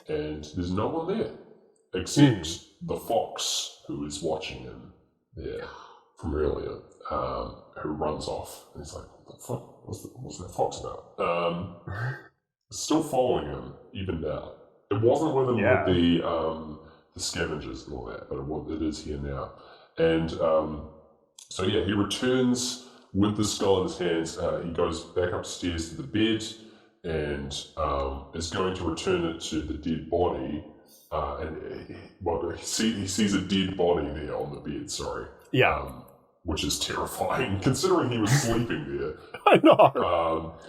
and there's no one there except the fox who is watching him there from earlier, who runs off. And he's like, what the fuck? What's that fox about? Still following him even now. It wasn't with him with the scavengers and all that, but it is here now. And he returns with the skull in his hands. He goes back upstairs to the bed and is going to return it to the dead body. He sees a dead body there on the bed, which is terrifying, considering he was sleeping there. I know.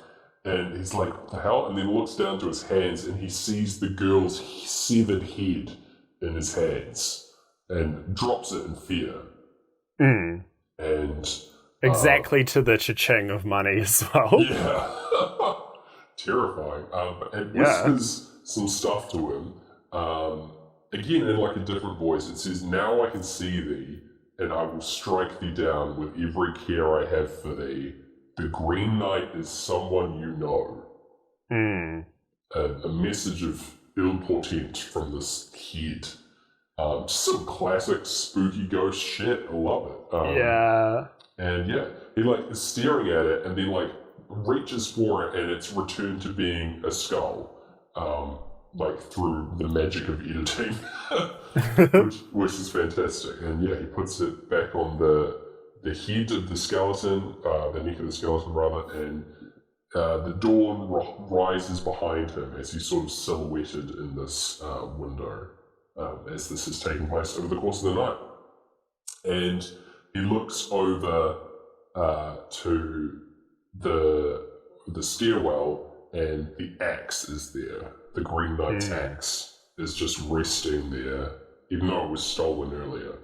And he's like, what the hell? And then looks down to his hands and he sees the girl's severed head in his hands. And drops it in fear. And exactly to the cha-ching of money as well. Yeah. Terrifying. And whispers some stuff to him. Again, in like a different voice. It says, now I can see thee. and I will strike thee down with every care I have for thee. The Green Knight is someone you know. A message of ill portent from this head. Some classic spooky ghost shit. I love it. And yeah, he like is staring at it and then like reaches for it and it's returned to being a skull. Like through the magic of editing, which is fantastic. And yeah, he puts it back on the head of the skeleton, the neck of the skeleton rather, and the dawn rises behind him as he's sort of silhouetted in this window as this is taking place over the course of the night. And he looks over to the stairwell, and the axe is there. The Green Knight's axe is just resting there, even though it was stolen earlier.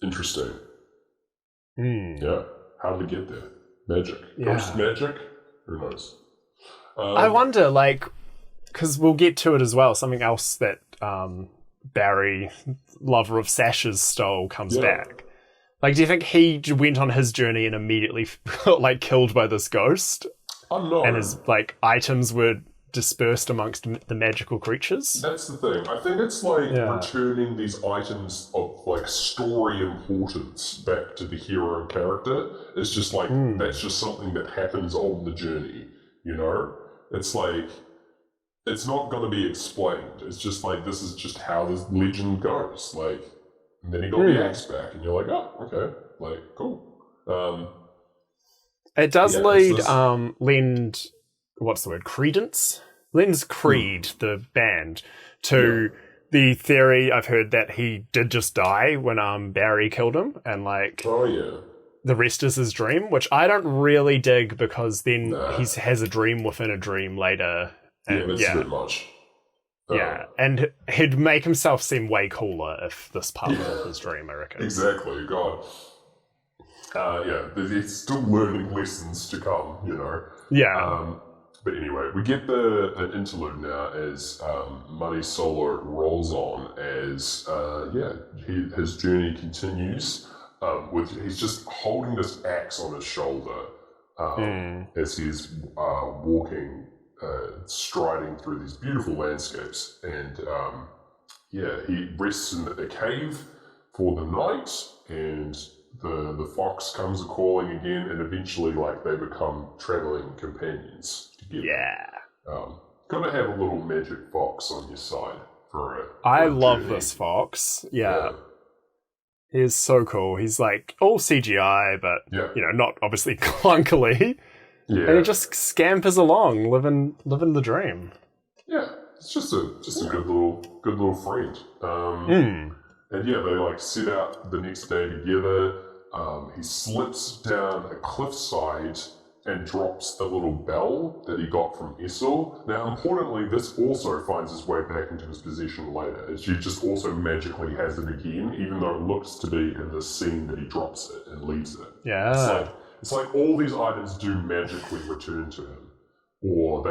Interesting. Yeah. How did it get there? Magic. Ghost magic? Who knows? I wonder, like, because we'll get to it as well, something else that Barry, lover of Sasha's, stole comes back. Like, do you think he went on his journey and immediately got, like, killed by this ghost? Unknown. And his, like, items were dispersed amongst the magical creatures? That's the thing. I think it's like returning these items of like story importance back to the hero and character. It's just like that's just something that happens on the journey, you know? It's like it's not going to be explained. It's just like this is just how this legend goes. Like, and then he got the axe back and you're like, oh, okay. Like, cool. It does lend what's the word? Credence? Lends creed, the band, to the theory I've heard that he did just die when Barry killed him, and like the rest is his dream, which I don't really dig because then he has a dream within a dream later. And, that's a bit much. And he'd make himself seem way cooler if this part was his dream, I reckon. Exactly, God. There's still learning lessons to come, you know. Yeah. But anyway, we get an interlude now as Money Solo rolls on as his journey continues. He's just holding this axe on his shoulder as he's walking, striding through these beautiful landscapes, and he rests in a cave for the night, and the fox comes a-calling again, and eventually, like, they become traveling companions together. Yeah. Gotta have a little magic fox on your side for it. I love this fox. Yeah. He is so cool. He's, like, all CGI, but, you know, not obviously clunkily. Yeah. And he just scampers along, living the dream. Yeah. It's just a good little friend. And yeah, they like set out the next day together. He slips down a cliffside and drops the little bell that he got from Essel. Now, importantly, this also finds its way back into his possession later. She just also magically has it again, even though it looks to be in the scene that he drops it and leaves it. Yeah. It's like all these items do magically return to him, or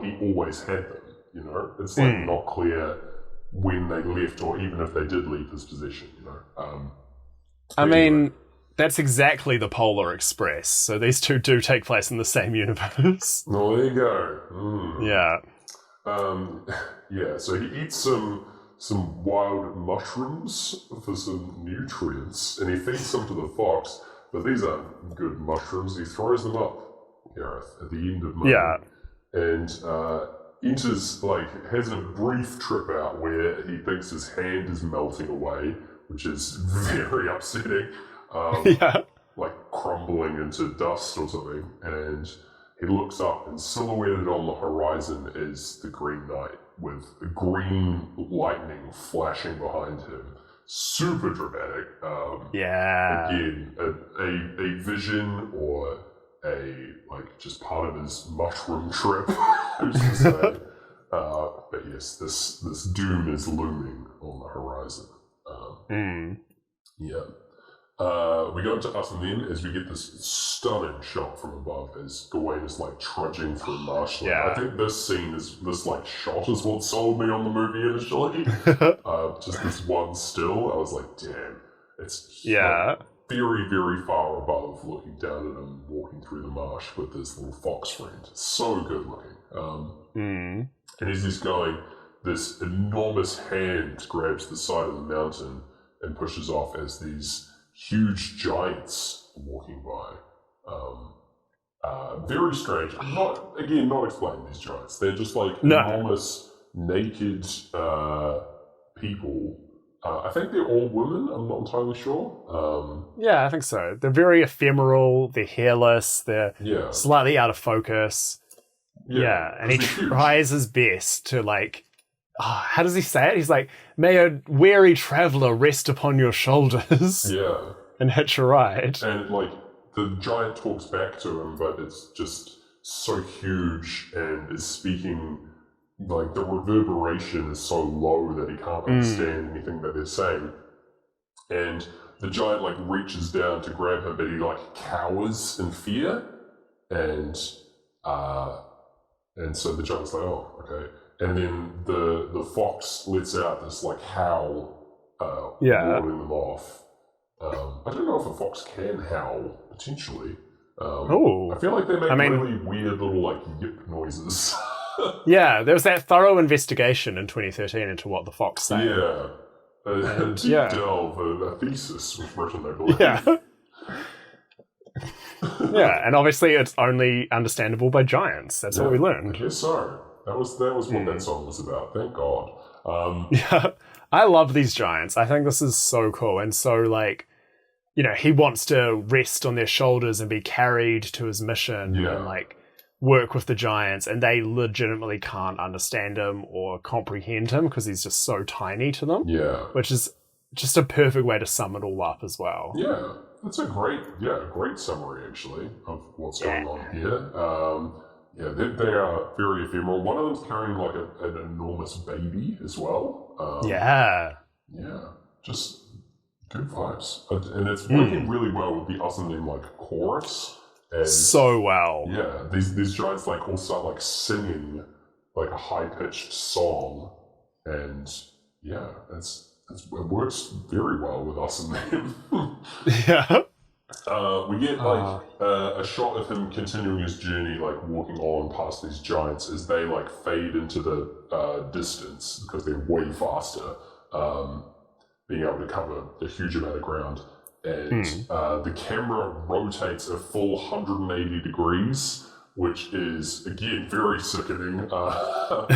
he always had them. You know, it's like not clear when they left, or even if they did leave his possession. You know. I mean, that's exactly the Polar Express. So these two do take place in the same universe. Oh, there you go. Yeah. So he eats some wild mushrooms for some nutrients, and he feeds some to the fox. But these aren't good mushrooms. He throws them up, Gareth, at the end of Monday. Yeah. And has a brief trip out where he thinks his hand is melting away, which is very upsetting. Like crumbling into dust or something. And he looks up, and silhouetted on the horizon is the Green Knight with green lightning flashing behind him. Super dramatic. Again, a vision or just part of his mushroom trip. Who's to say? But yes, this doom is looming on the horizon. We go into Us and Them as we get this stunning shot from above as Gawain is like trudging through marshland. I think this shot is what sold me on the movie initially. Just this one still, I was like, damn. It's Yeah. very, very far above, looking down at him walking through the marsh with his little fox friend. So good looking. And as he's going, this enormous hand grabs the side of the mountain and pushes off as these huge giants are walking by. Very strange. Not explaining these giants. They're just like enormous, naked people. I think they're all women. I'm not entirely sure. Yeah, I think so. They're very ephemeral. They're hairless. They're slightly out of focus. Yeah, and he tries his best to like. How does he say it? He's like, "May a weary traveler rest upon your shoulders." Yeah, and hitch a ride. And like the giant talks back to him, but it's just so huge and is speaking. Like, the reverberation is so low that he can't understand anything that they're saying. And the giant, like, reaches down to grab him, but he, like, cowers in fear. And so the giant's like, oh, okay. And then the fox lets out this, like, howl, warding them off. I don't know if a fox can howl, potentially. I feel like they make really weird little, like, yip noises. Yeah, there was that thorough investigation in 2013 into what the fox said. Yeah. A deep delve, a thesis was written, I believe. Yeah. Yeah, and obviously it's only understandable by giants. That's what we learned. I guess so. That was what that song was about. Thank God. Yeah, I love these giants. I think this is so cool. And so, like, you know, he wants to rest on their shoulders and be carried to his mission and, like, work with the giants, and they legitimately can't understand him or comprehend him because he's just so tiny to them. Yeah. Which is just a perfect way to sum it all up as well. Yeah. That's a great summary, actually, of what's going on here. They are very ephemeral. One of them's carrying, like, an enormous baby as well. Yeah, just good vibes. And it's working really well with the Us and Them, like, chorus. And so well. Yeah, these giants like all start like singing like a high-pitched song, and yeah, it works very well with Us and Them. Yeah. We get like a shot of him continuing his journey, like walking on past these giants as they like fade into the distance because they're way faster, being able to cover a huge amount of ground. And the camera rotates a full 180 degrees, which is, again, very sickening. But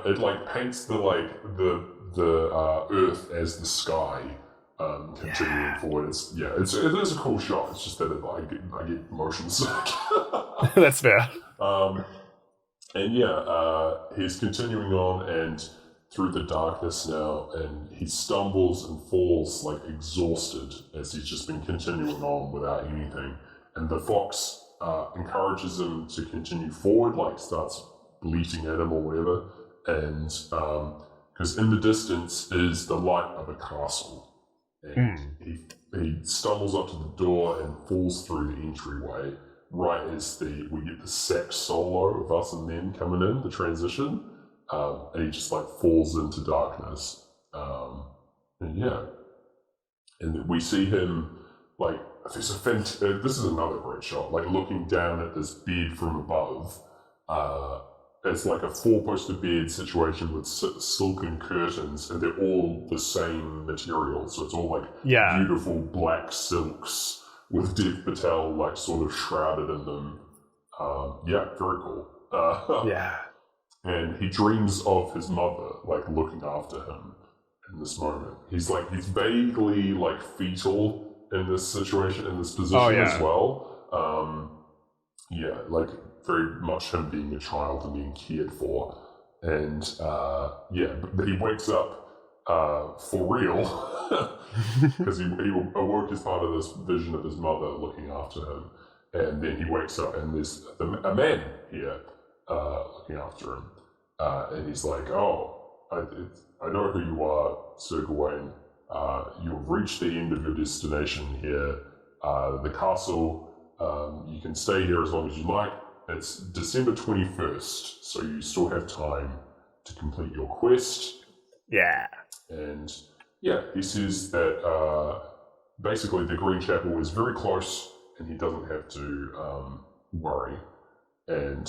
it, like, paints the Earth as the sky, continuing forward. It is a cool shot. It's just that I get motion sick. That's fair. He's continuing on and through the darkness now, and he stumbles and falls like exhausted as he's just been continuing on without anything. And the fox encourages him to continue forward, like starts bleating at him or whatever. And because in the distance is the light of a castle, and he stumbles up to the door and falls through the entryway. Right as we get the sax solo of Us and Them coming in, the transition. And he just like falls into darkness. And we see him like this is another great shot, like looking down at this bed from above. It's like a four-poster bed situation with silken curtains, and they're all the same material, so it's all like beautiful black silks with Dev Patel like sort of shrouded in them. Very cool. And he dreams of his mother, like, looking after him in this moment. He's vaguely, like, fetal in this situation, in this position as well. Like, very much him being a child and being cared for. And, but he wakes up for real, because he awoke as part of this vision of his mother looking after him. And then he wakes up and there's a man here looking after him. And he's like, I know who you are, Sir Gawain. You've reached the end of your destination here. The castle, you can stay here as long as you like. It's December 21st, so you still have time to complete your quest. Yeah. And he says that basically the Green Chapel is very close and he doesn't have to worry. And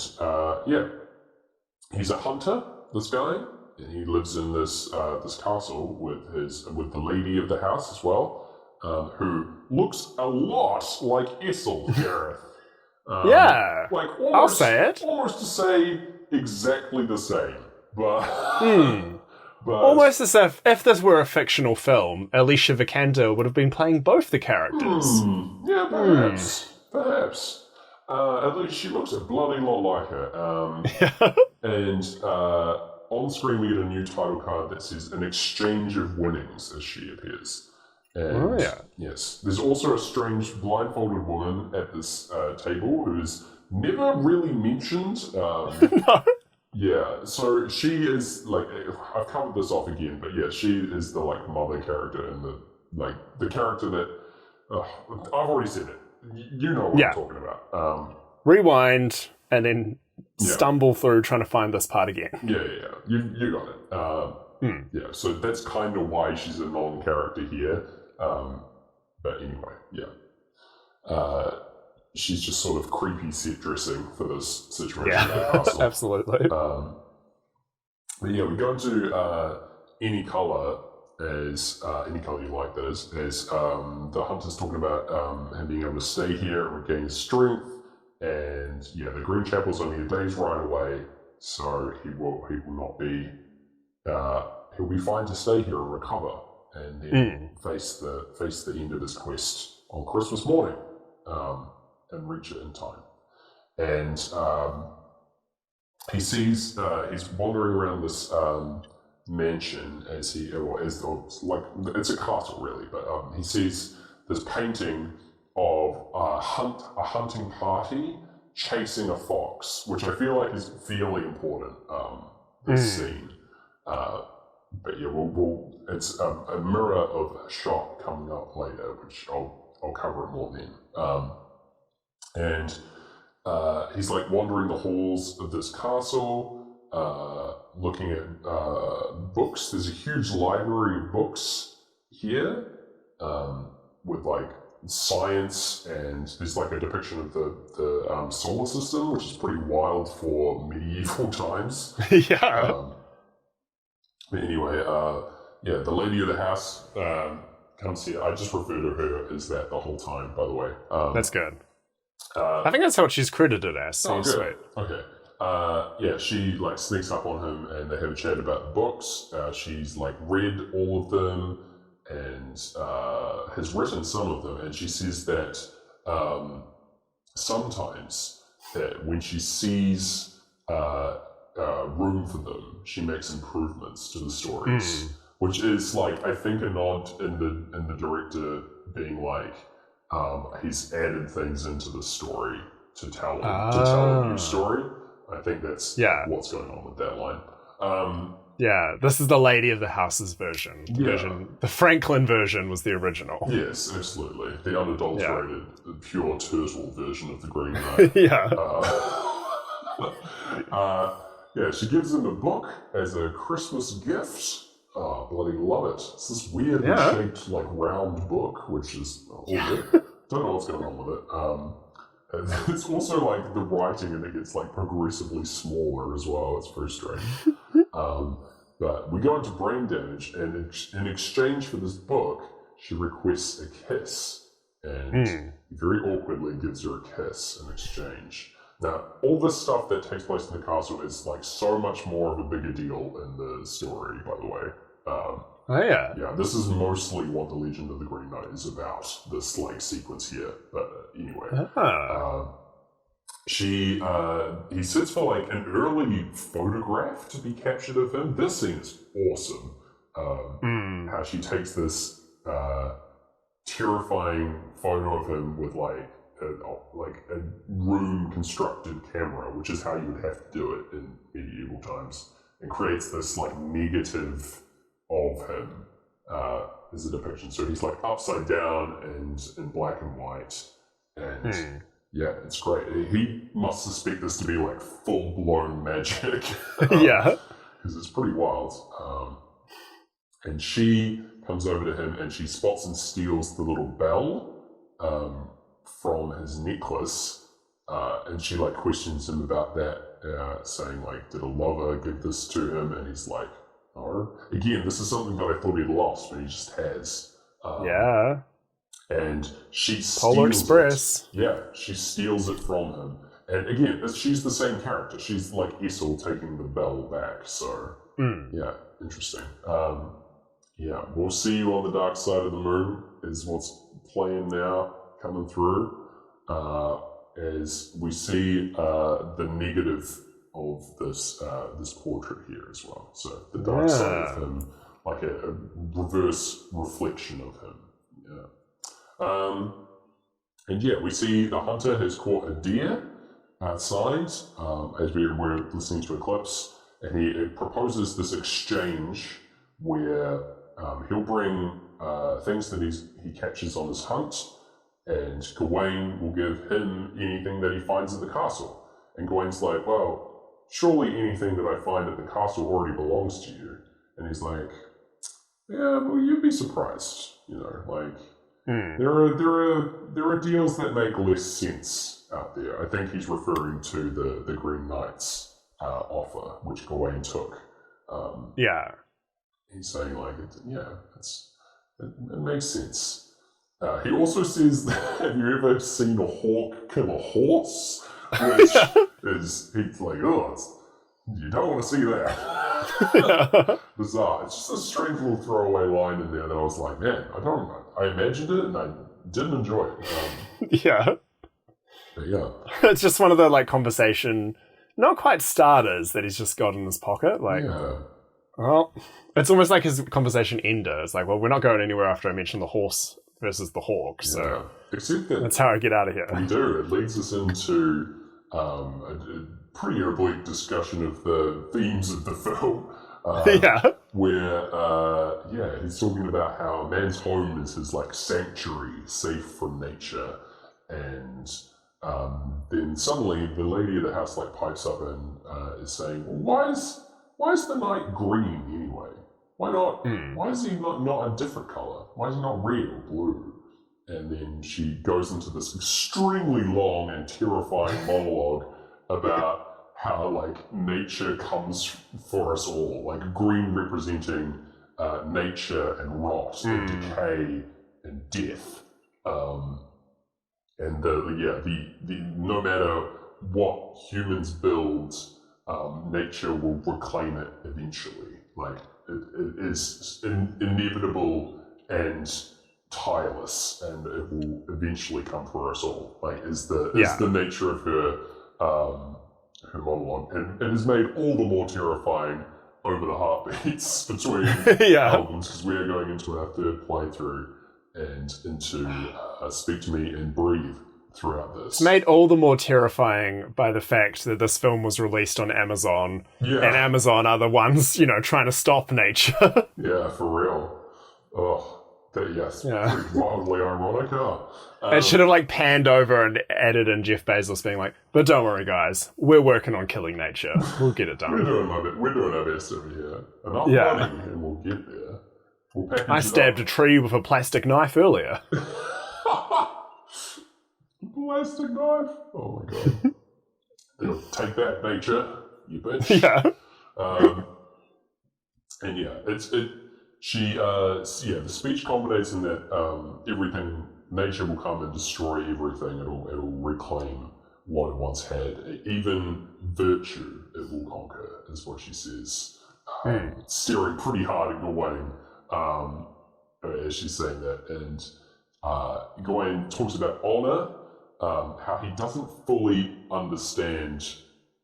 he's a hunter, this guy, and he lives in this castle with the lady of the house as well, who looks a lot like Ethel, Gareth. Like almost, I'll say it. Almost to say exactly the same, but almost as if this were a fictional film, Alicia Vikander would have been playing both the characters. Yeah, perhaps. At least she looks a bloody lot like her. And on screen we get a new title card that says "An exchange of winnings" as she appears. And yes, there's also a strange blindfolded woman at this table who is never really mentioned. No. Yeah, so she is like, I've covered this off again, but yeah, she is the like mother character and the character that I've already said it. You know what I'm talking about. Rewind and then stumble through trying to find this part again. Yeah. You got it. Yeah, so that's kind of why she's a non-character here. But anyway, she's just sort of creepy set dressing for this situation. Yeah, absolutely. But yeah, we go into any color as any color you like, that is, as the hunter's talking about him being able to stay here and regain strength, and the Green Chapel's only a day's ride away, so he will not be he'll be fine to stay here and recover, and then face the end of his quest on Christmas morning, and reach it in time. And he sees he's wandering around this mansion it's a castle really, but he sees this painting of a hunting party chasing a fox, which I feel like is fairly important. This scene, but yeah, it's a mirror of a shot coming up later, which I'll cover it more then. And he's like wandering the halls of this castle, looking at books. There's a huge library of books here, with like science, and there's like a depiction of the solar system, which is pretty wild for medieval times. But anyway, the lady of the house comes here. I just refer to her as that the whole time, by the way. That's good. I think that's what she's credited as. So good. Okay. She like sneaks up on him and they have a chat about the books. She's like read all of them and has written some of them, and she says that sometimes that when she sees room for them, she makes improvements to the stories, which is like, I think, a nod in the director being like, he's added things into the story to tell a new story. I think that's what's going on with that line. This is the Lady of the House's version. The Franklin version was the original. Yes, absolutely. The unadulterated, pure turtle version of the Green Knight. She gives him a book as a Christmas gift. Oh, bloody love it. It's this weirdly shaped, like, round book, which is weird. Don't know what's going on with it. It's also, like, the writing, and it gets, like, progressively smaller as well. It's very strange. But we go into brain damage, and in exchange for this book, she requests a kiss. And very awkwardly gives her a kiss in exchange. Now, all this stuff that takes place in the castle is like so much more of a bigger deal in the story, by the way. This is mostly what the Legend of the Green Knight is about, this like sequence here. But anyway, he sits for like an early photograph to be captured of him. This scene is awesome. How she takes this terrifying photo of him with like a room constructed camera, which is how you would have to do it in medieval times, and creates this like negative of him as a depiction. So he's like upside down and in black and white, and it's great. He must suspect this to be like full blown magic, because it's pretty wild. And she comes over to him and she spots and steals the little bell from his necklace, and she like questions him about that, saying like, did a lover give this to him? And he's like, no. Again, this is something that I thought he'd lost, but he just has. Yeah. And she steals Polar Express. it. Yeah, she steals it from him. And again, she's the same character. She's like Essel taking the bell back. So, yeah, interesting. Yeah, we'll see you on the dark side of the moon is what's playing now, coming through. As we see the negative of this this portrait here as well. So the dark side of him, like a reverse reflection of him. Yeah. And yeah, we see the hunter has caught a deer outside as we're listening to Eclipse, and he proposes this exchange where he'll bring things that he catches on his hunt, and Gawain will give him anything that he finds at the castle. And Gawain's like, well, surely anything that I find at the castle already belongs to you. And he's like, yeah, well, you'd be surprised, like, there are deals that make less sense out there. I think he's referring to the Green Knight's offer, which Gawain took. Yeah. He's saying, like, it makes sense. He also says, have you ever seen a hawk kill a horse? Which he's like, you don't want to see that. Bizarre. It's just a strange little throwaway line in there that I was like, man, I imagined it and I didn't enjoy it. Yeah. But yeah. It's just one of the, like, conversation, not quite starters that he's just got in his pocket. Like, well, it's almost like his conversation ender. It's like, well, we're not going anywhere after I mention the horse versus the hawk, so except that that's how I get out of here. We do. It leads us into a pretty oblique discussion of the themes of the film. Where, he's talking about how a man's home is his, like, sanctuary, safe from nature, and then suddenly the lady of the house, like, pipes up and is saying, well, why is the night green anyway? Why not? Why is he not a different color? Why is he not red or blue? And then she goes into this extremely long and terrifying monologue about how, like, nature comes for us all, like green representing nature and rot and decay and death, and the no matter what humans build, nature will reclaim it eventually. Like, it is inevitable and tireless, and it will eventually come for us all. Like, is the nature of her monologue, and it is made all the more terrifying over the heartbeats between albums, because we are going into our third playthrough and into Speak to Me and Breathe throughout this. It's made all the more terrifying by the fact that this film was released on Amazon, and Amazon are the ones, trying to stop nature. Yeah, for real. Oh, pretty wildly ironic, huh? It should have, like, panned over and added in Jeff Bezos being like, but don't worry, guys, we're working on killing nature. We'll get it done. We're doing our best over here. Enough money, and we'll get there. We'll package I stabbed a tree with a plastic knife earlier. Plastic knife? Oh my god. They'll take that, nature, you bitch. Yeah. And the speech culminates in that nature will come and destroy everything. It'll reclaim what it once had. Even virtue it will conquer, is what she says. Staring pretty hard at Gawain as she's saying that. And Gawain talks about honor, how he doesn't fully understand,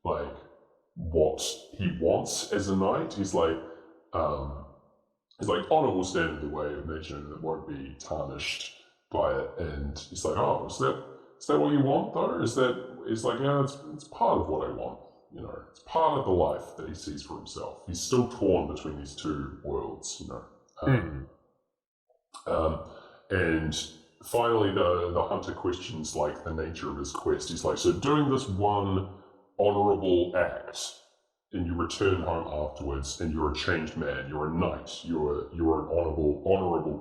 like, what he wants as a knight. He's like, honor will stand in the way of nature and it won't be tarnished by it. And he's like, oh, is that what you want though? It's like, yeah, it's part of what I want. It's part of the life that he sees for himself. He's still torn between these two worlds, and finally, the hunter questions, like, the nature of his quest. He's like, so doing this one honorable act, and you return home afterwards, and you're a changed man. You're a knight. You're an honorable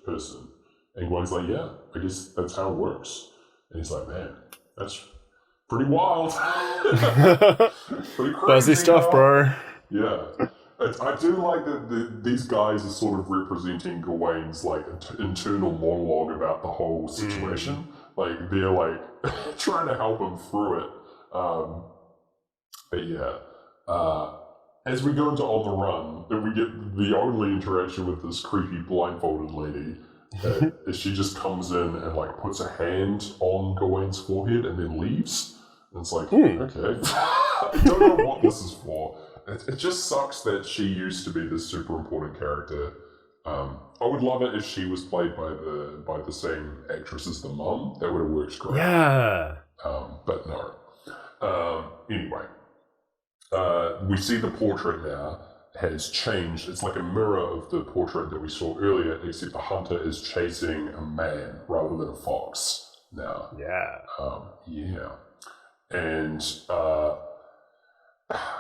person. And Gwen's like, yeah, I guess that's how it works. And he's like, man, that's pretty wild. Pretty crazy. Buzzy stuff, bro. Yeah. I do like that these guys are sort of representing Gawain's like internal monologue about the whole situation. Like they're like trying to help him through it. But yeah, as we go into On the Run, then we get the only interaction with this creepy blindfolded lady. Is she just comes in and like puts a hand on Gawain's forehead and then leaves. And it's like, okay, I don't know what this is for. It just sucks that she used to be this super important character. I would love it if she was played by the same actress as the mum. That would have worked great. Yeah. But no. Anyway, we see the portrait now has changed. It's like a mirror of the portrait that we saw earlier, except the hunter is chasing a man rather than a fox now. Yeah. Yeah. And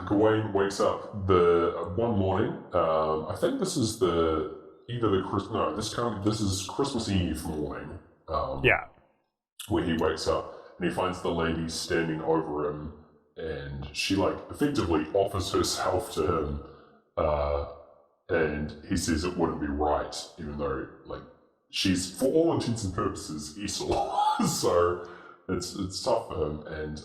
Gawain wakes up one morning. I think this is this is Christmas Eve morning. Where he wakes up and he finds the lady standing over him, and she like effectively offers herself to him. And he says it wouldn't be right, even though like she's for all intents and purposes Esau. So it's tough for him, and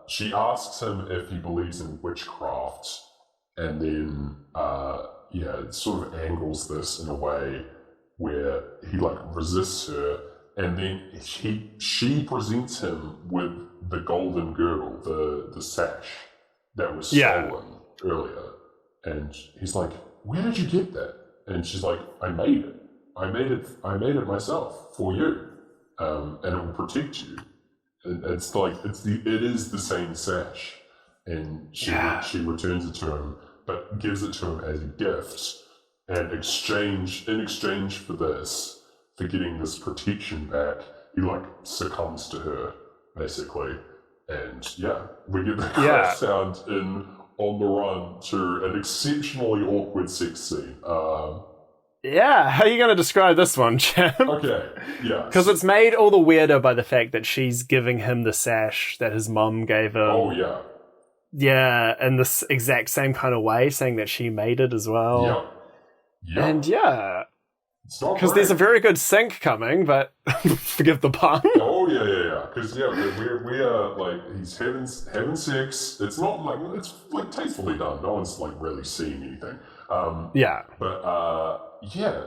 she asks him if he believes in witchcraft, and then it sort of angles this in a way where he like resists her, and then she presents him with the golden girdle, the sash that was stolen earlier, and he's like, "Where did you get that?" And she's like, "I made it. I made it myself for you, and it will protect you." And it's like it is the same sash, and she returns it to him, but gives it to him as a gift, and in exchange for this, for getting this protection back, he like succumbs to her basically, and we get the crash sound in On the Run to an exceptionally awkward sex scene. How are you going to describe this one, champ? Okay, yeah. Because it's made all the weirder by the fact that she's giving him the sash that his mum gave him. Oh, yeah. Yeah, in this exact same kind of way, saying that she made it as well. Yeah. And because there's a very good sync coming, but forgive the pun. Oh, yeah. Because, we are, like, he's having sex. It's not, like, it's, like, tastefully done. No one's, like, really seeing anything. But,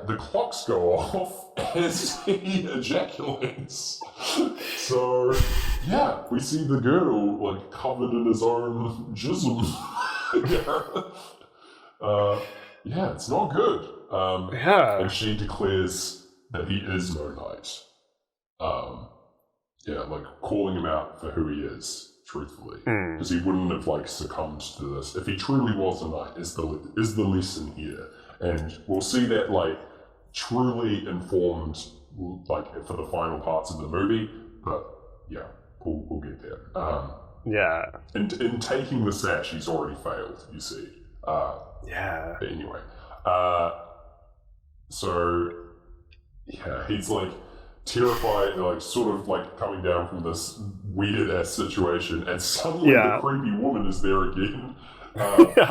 the clocks go off as he ejaculates. So, we see the girdle, like, covered in his own jism. It's not good. And she declares that he is no knight. Like, calling him out for who he is, truthfully. Because he wouldn't have, like, succumbed to this. If he truly was a knight, is the lesson here. And we'll see that, like, truly informed, like, for the final parts of the movie. But, we'll get there. In taking the sash, he's already failed, you see. But anyway. He's, like, terrified, like, sort of, like, coming down from this weird-ass situation, and suddenly the creepy woman is there again.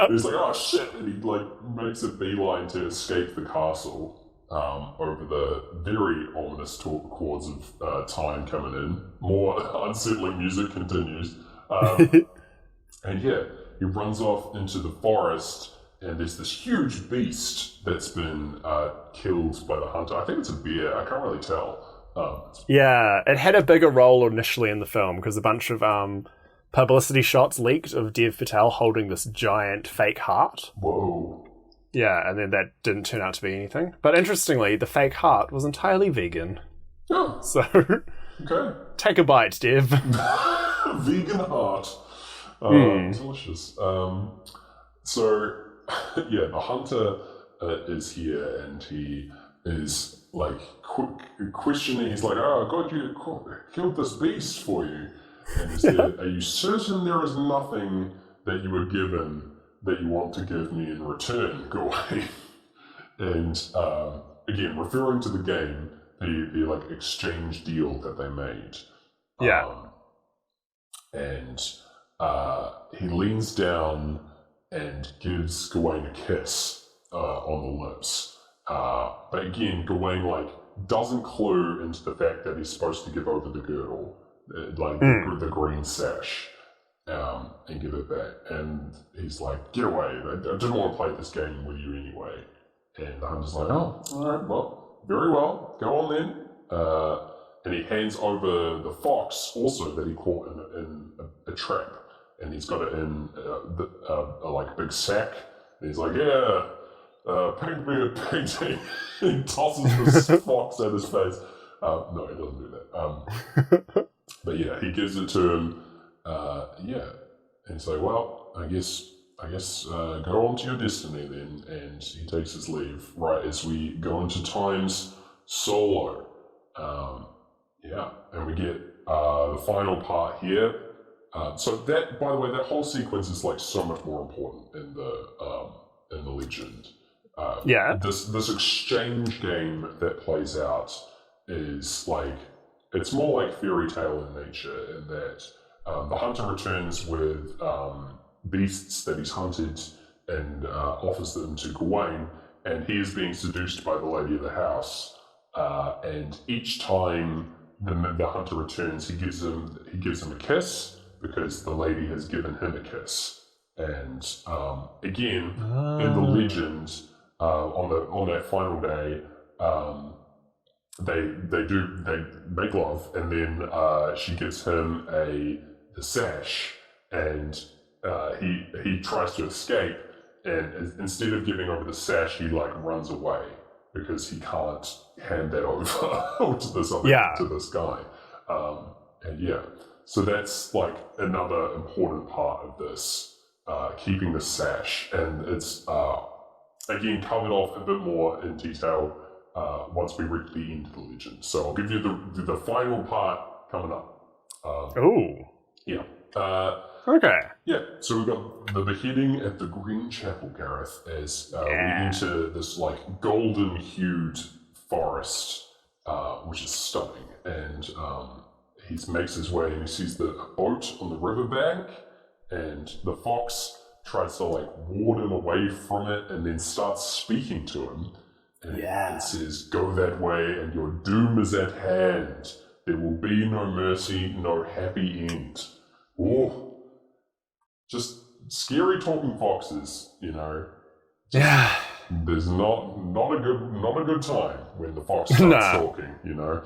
He's like, oh shit, and he like makes a beeline to escape the castle over the very ominous chords of time coming in. More unsettling music continues. And he runs off into the forest, and there's this huge beast that's been killed by the hunter. I think it's a bear, I can't really tell. It had a bigger role initially in the film because a bunch of publicity shots leaked of Dev Patel holding this giant fake heart. Whoa. Yeah, and then that didn't turn out to be anything. But interestingly, the fake heart was entirely vegan. Oh. So, okay. Take a bite, Dev. Vegan heart. Delicious. The hunter is here, and he is like questioning. He's like, "Oh, God, you killed this beast for you." And he said, "Are you certain there is nothing that you were given that you want to give me in return, Gawain?" And again, referring to the game, the like exchange deal that they made. Yeah. And he leans down and gives Gawain a kiss on the lips. But again, Gawain like doesn't clue into the fact that he's supposed to give over the girdle, the green sash, and give it back. And he's like, "Get away! I didn't want to play this game with you anyway." And I'm just like, "Oh, all right, well, very well, go on then." And he hands over the fox also that he caught in a trap, and he's got it in a like big sack. And he's like, "Yeah, paint me a painting." He tosses this fox at his face. No, he doesn't do that. But yeah, he gives it to him. And so, well, I guess go on to your destiny then. And he takes his leave right as we go into Time's solo. And we get the final part here. So that, by the way, that whole sequence is like so much more important in the legend. This exchange game that plays out is like, it's more like fairy tale in nature, in that the hunter returns with beasts that he's hunted and offers them to Gawain, and he is being seduced by the lady of the house. And each time the hunter returns, he gives him a kiss because the lady has given him a kiss. And again, in the legend, on that final day, they make love, and then she gives him the sash, and he tries to escape, and instead of giving over the sash, he like runs away because he can't hand that over to this guy. So that's like another important part of this, keeping the sash, and it's again covered off a bit more in detail once we reach the end of the legend. So I'll give you the final part coming up. Yeah. Okay. Yeah, so we've got the beheading at the Green Chapel, Gareth, as we enter this like golden-hued forest, which is stunning. And he makes his way and he sees a boat on the riverbank, and the fox tries to like ward him away from it, and then starts speaking to him. And it says, "Go that way, and your doom is at hand. There will be no mercy, no happy end." Oh. Just scary talking foxes, you know. There's not a good time when the fox starts talking, you know.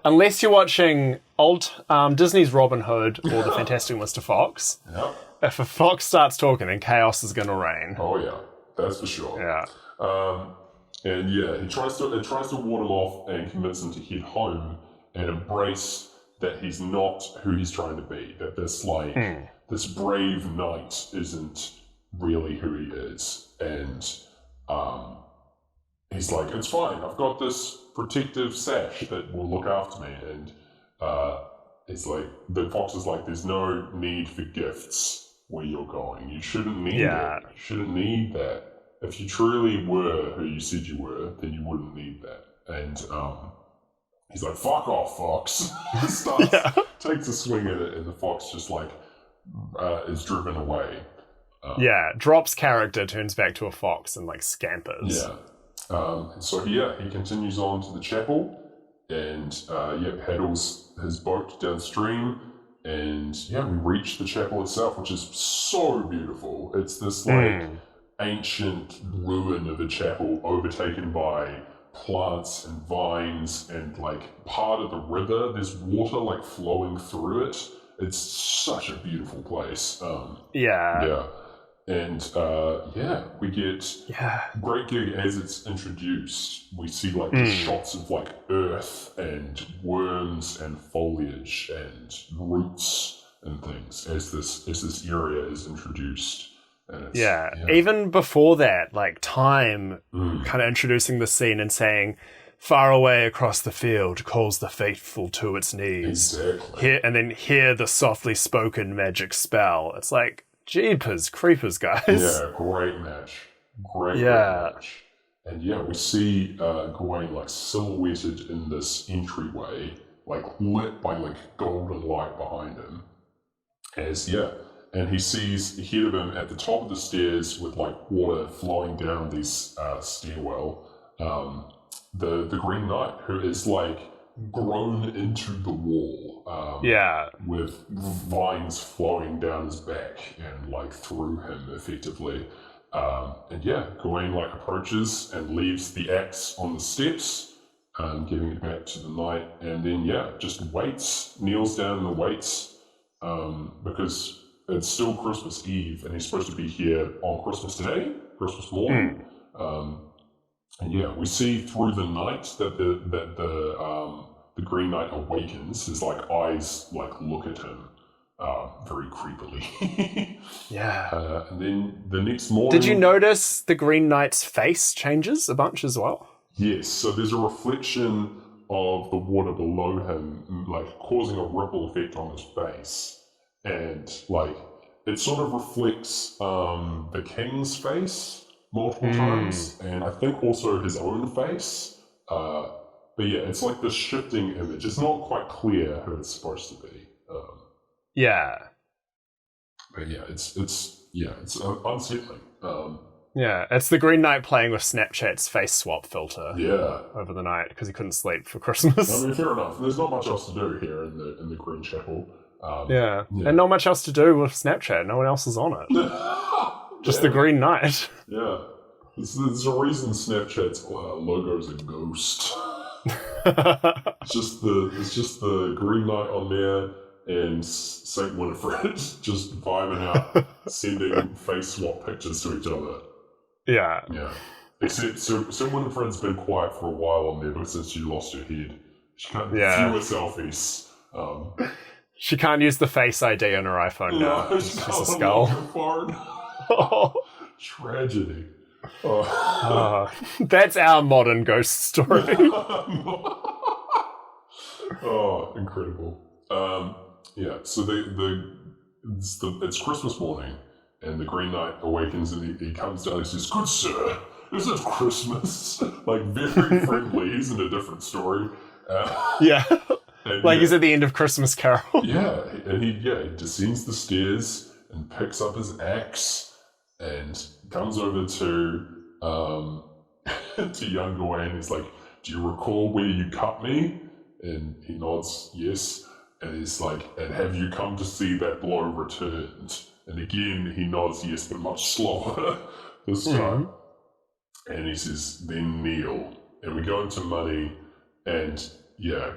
Unless you're watching old Disney's Robin Hood or The Fantastic Mr. Fox. Yep. If a fox starts talking, then chaos is going to reign. Oh yeah, that's for sure. Yeah. And yeah, it tries to ward him off and convince him to head home and embrace that he's not who he's trying to be. That this brave knight isn't really who he is. And he's like, "It's fine, I've got this protective sash that will look after me." And it's like, the fox is like, "There's no need for gifts where you're going. You shouldn't need it. You shouldn't need that. If you truly were who you said you were, then you wouldn't need that." And he's like, "Fuck off, fox." Takes a swing at it, and the fox just like is driven away. Drops character, turns back to a fox, and like scampers. So he continues on to the chapel, and paddles his boat downstream, and we reach the chapel itself, which is so beautiful. It's this like ancient ruin of a chapel overtaken by plants and vines, and like part of the river, there's water like flowing through it. It's such a beautiful place. And we get great gig as it's introduced. We see like the shots of like earth and worms and foliage and roots and things as this area is introduced. And it's, even before that, like Time kind of introducing the scene and saying, far away across the field calls the faithful to its knees. Exactly. And then hear the softly spoken magic spell. It's like, jeepers creepers, guys. Yeah, great match. Great match. And yeah, we see Gawain like silhouetted in this entryway, like lit by like golden light behind him. And he sees ahead of him at the top of the stairs with like water flowing down this stairwell, the Green Knight, who is like grown into the wall, with vines flowing down his back and like through him effectively. Gawain like approaches and leaves the axe on the steps, giving it back to the knight, and then just waits, kneels down and waits, because it's still Christmas Eve and he's supposed to be here on Christmas Day, Christmas morning. We see through the night that the Green Knight awakens. His like eyes like look at him very creepily. And then the next morning... Did you notice the Green Knight's face changes a bunch as well? Yes, so there's a reflection of the water below him, like causing a ripple effect on his face. And like it sort of reflects the king's face multiple times, and I think also his own face. But it's like this shifting image. It's not quite clear who it's supposed to be. But it's unsettling. It's the Green Knight playing with Snapchat's face swap filter. Over the night because he couldn't sleep for Christmas. I mean, fair enough. There's not much else to do here in the Green Chapel. And not much else to do with Snapchat. No one else is on it. Just the Green Knight. There's a reason Snapchat's logo is a ghost. It's just the Green Knight on there and Saint Winifred just vibing out, sending face swap pictures to each other. Except Saint Winifred's been quiet for a while on there, but since she lost her head, she can't do fewer selfies. She can't use the Face ID on her iPhone now. No, she's a skull. Tragedy. That's our modern ghost story. Incredible. So it's Christmas morning, and the Green Knight awakens, and he comes down and says, "Good sir, this is Christmas." Like very friendly. He's in a different story. He's at the end of Christmas Carol. And he descends the stairs and picks up his axe and comes over to young Gawain. He's like, "Do you recall where you cut me?" And he nods yes. And he's like, "And have you come to see that blow returned?" And again he nods yes, but much slower this time. And he says, "Then kneel." And we go into money, and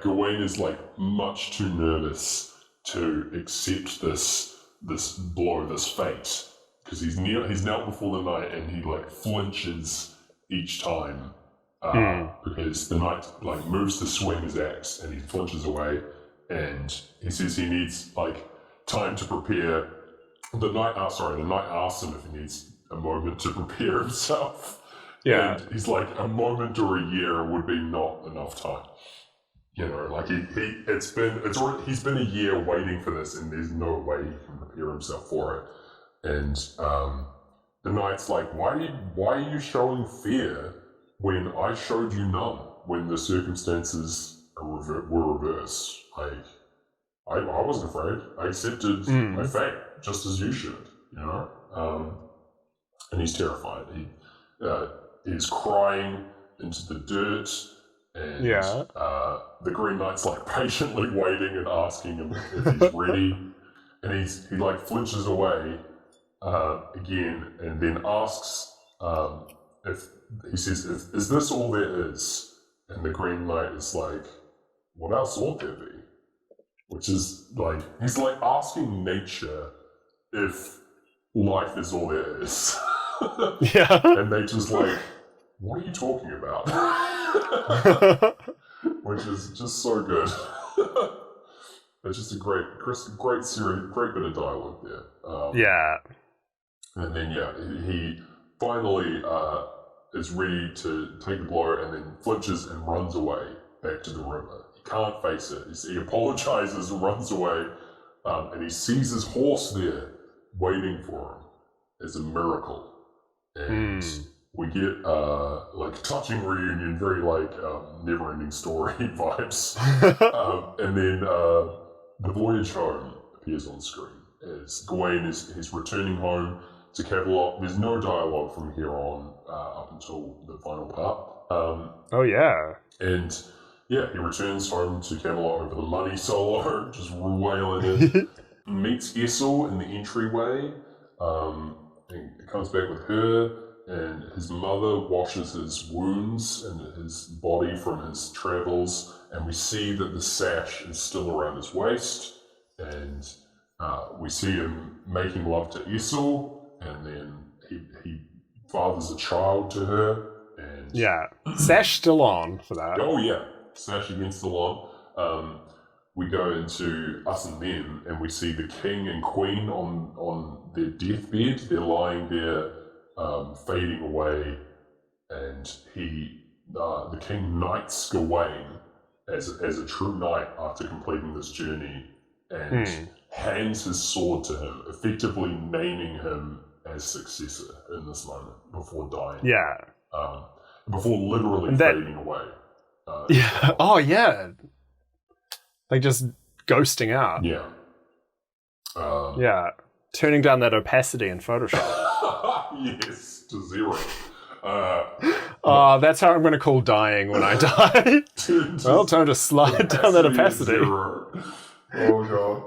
Gawain is like much too nervous to accept this blow, this fate, because he's knelt before the knight, and he like flinches each time because the knight like moves to swing his axe, and he flinches away, and he says he needs like time to prepare. The knight asks him if he needs a moment to prepare himself. And he's like, a moment or a year would be not enough time. You know, like he's been a year waiting for this, and there's no way he can prepare himself for it. And the knight's like, why are you showing fear when I showed you none, when the circumstances were reversed? Like, I wasn't afraid. I accepted my fate, just as you should, you know? And he's terrified. He's crying into the dirt, and the Green Knight's like patiently waiting and asking him if he's ready, and he like flinches away again, and then asks if he says, "Is this all there is?" And the Green Knight is like, "What else ought there be?" Which is like, he's like asking nature if life is all there is. And they just like, "What are you talking about?" Which is just so good. It's just a great series, great bit of dialogue there. And then he finally is ready to take the blow and then flinches and runs away back to the river. He can't face it. He apologizes and runs away, and he sees his horse there waiting for him as a miracle. And we get like touching reunion, very like never-ending story vibes. And then the voyage home appears on screen as Gawain is returning home to Camelot. There's no dialogue from here on up until the final part. Oh yeah. And yeah, he returns home to Camelot over the money solo, just wailing it. Meets Essel in the entryway. And comes back with her, and his mother washes his wounds and his body from his travels, and we see that the sash is still around his waist, and we see him making love to Essel, and then he fathers a child to her, and yeah, sash still on for that. Oh yeah, sash against still on. We go into Us and Them, and we see the king and queen on their deathbed. They're lying there, fading away, and the king knights Gawain as a true knight after completing this journey, and hands his sword to him, effectively naming him as successor in this moment before dying. Yeah. Before literally fading away. Yeah. Oh yeah. Like just ghosting out. Yeah. Yeah. Turning down that opacity in Photoshop. Yes, to zero. That's how I'm going to call dying when I die. Well, time to slide down that opacity. Zero. Oh god.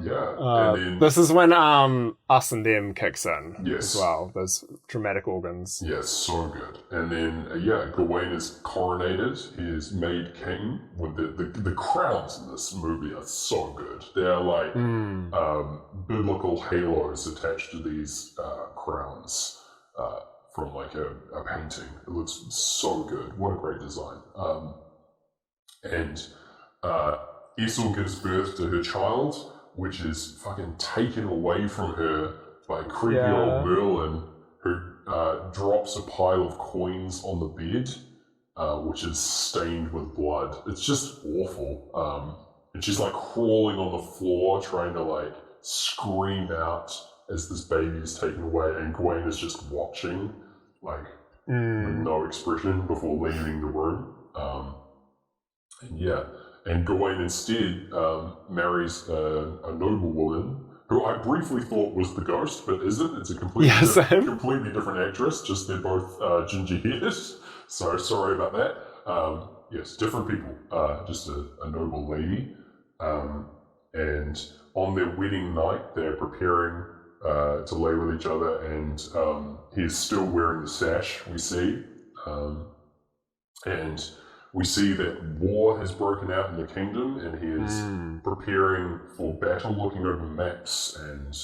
Yeah. And then, this is when Us and Them kicks in yes. as well. Those dramatic organs. Yes, so good. And then Gawain is coronated. He is made king. With the crowns in this movie are so good. They're like biblical halos attached to these crowns from like a painting. It looks so good. What a great design. And Essel gives birth to her child, which is fucking taken away from her by creepy old Merlin, who drops a pile of coins on the bed, which is stained with blood. It's just awful. And she's like crawling on the floor, trying to like scream out as this baby is taken away, and Gawain is just watching, like with no expression before leaving the room. And Gawain instead marries a noble woman who I briefly thought was the ghost, but isn't. It's a completely different actress, just they're both ginger hairs. So sorry about that. Yes, different people, just a noble lady. And on their wedding night, they're preparing to lay with each other, and he's still wearing the sash, we see. And we see that war has broken out in the kingdom, and he is preparing for battle, looking over maps and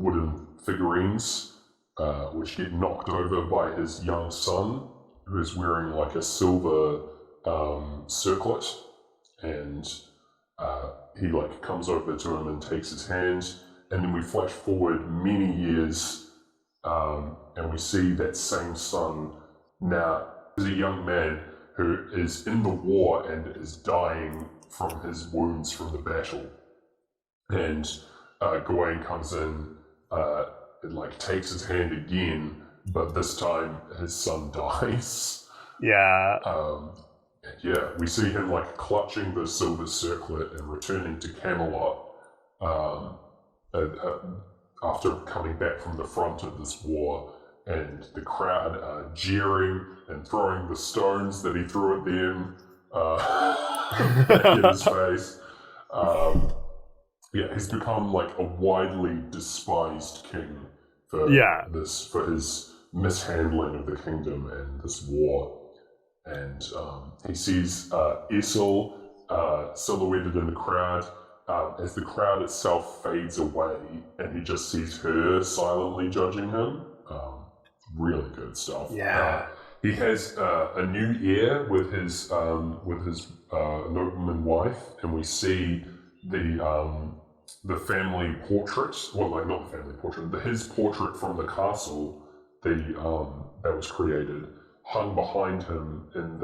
wooden figurines, which get knocked over by his young son, who is wearing like a silver circlet, and he like comes over to him and takes his hand, and then we flash forward many years, and we see that same son now as a young man who is in the war and is dying from his wounds from the battle. And Gawain comes in and like takes his hand again, but this time his son dies. Yeah. We see him like clutching the silver circlet and returning to Camelot after coming back from the front of this war. And the crowd are jeering and throwing the stones that he threw at them back in his face. He's become like a widely despised king for his mishandling of the kingdom and this war. And he sees Essel silhouetted in the crowd as the crowd itself fades away, and he just sees her silently judging him. Really good stuff. Yeah. He has a new heir with his nobleman wife, and we see the family portrait. Well, like not the family portrait, his portrait from the castle that was created hung behind him in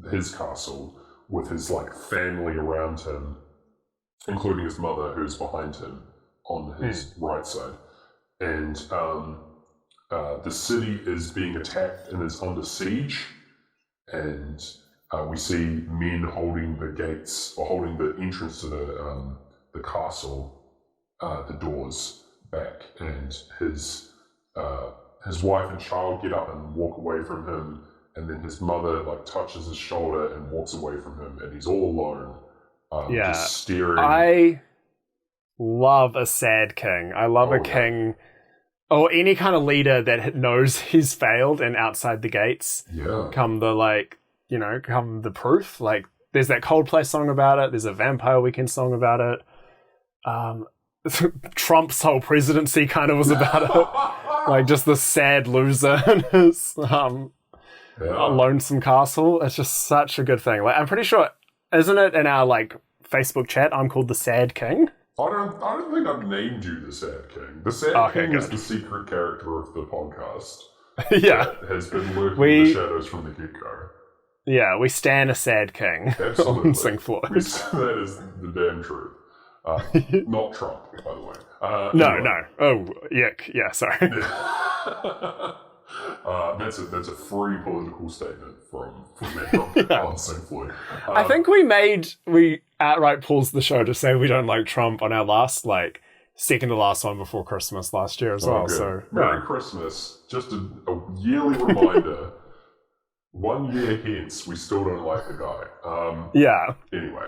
his castle with his like family around him, including his mother, who's behind him on his right side. And the city is being attacked and is under siege, and we see men holding the gates, or holding the entrance to the castle, the doors back, and his wife and child get up and walk away from him, and then his mother like touches his shoulder and walks away from him, and he's all alone, just staring. I love a sad king. I love a king, or any kind of leader that knows he's failed, and outside the gates come the proof. Like, there's that Coldplay song about it. There's a Vampire Weekend song about it. Trump's whole presidency kind of was about it. Like, just the sad loser in his lonesome castle. It's just such a good thing. Like, I'm pretty sure, isn't it in our like Facebook chat, I'm called the Sad King? I don't think I've named you the Sad King. The Sad King is the secret character of the podcast. That has been lurking in the shadows from the get-go. Yeah, we stan a Sad King. Absolutely. On Sing Floyd. That is the damn truth. Not Trump, by the way. No. Oh, yuck. Yeah, sorry. That's a free political statement from Matt on Sing Floyd. I think we outright paused the show to say we don't like Trump on our last, like, second to last one before Christmas last year as well. Good. So Merry Christmas. Just a yearly reminder. 1 year hence, we still don't like the guy. Anyway.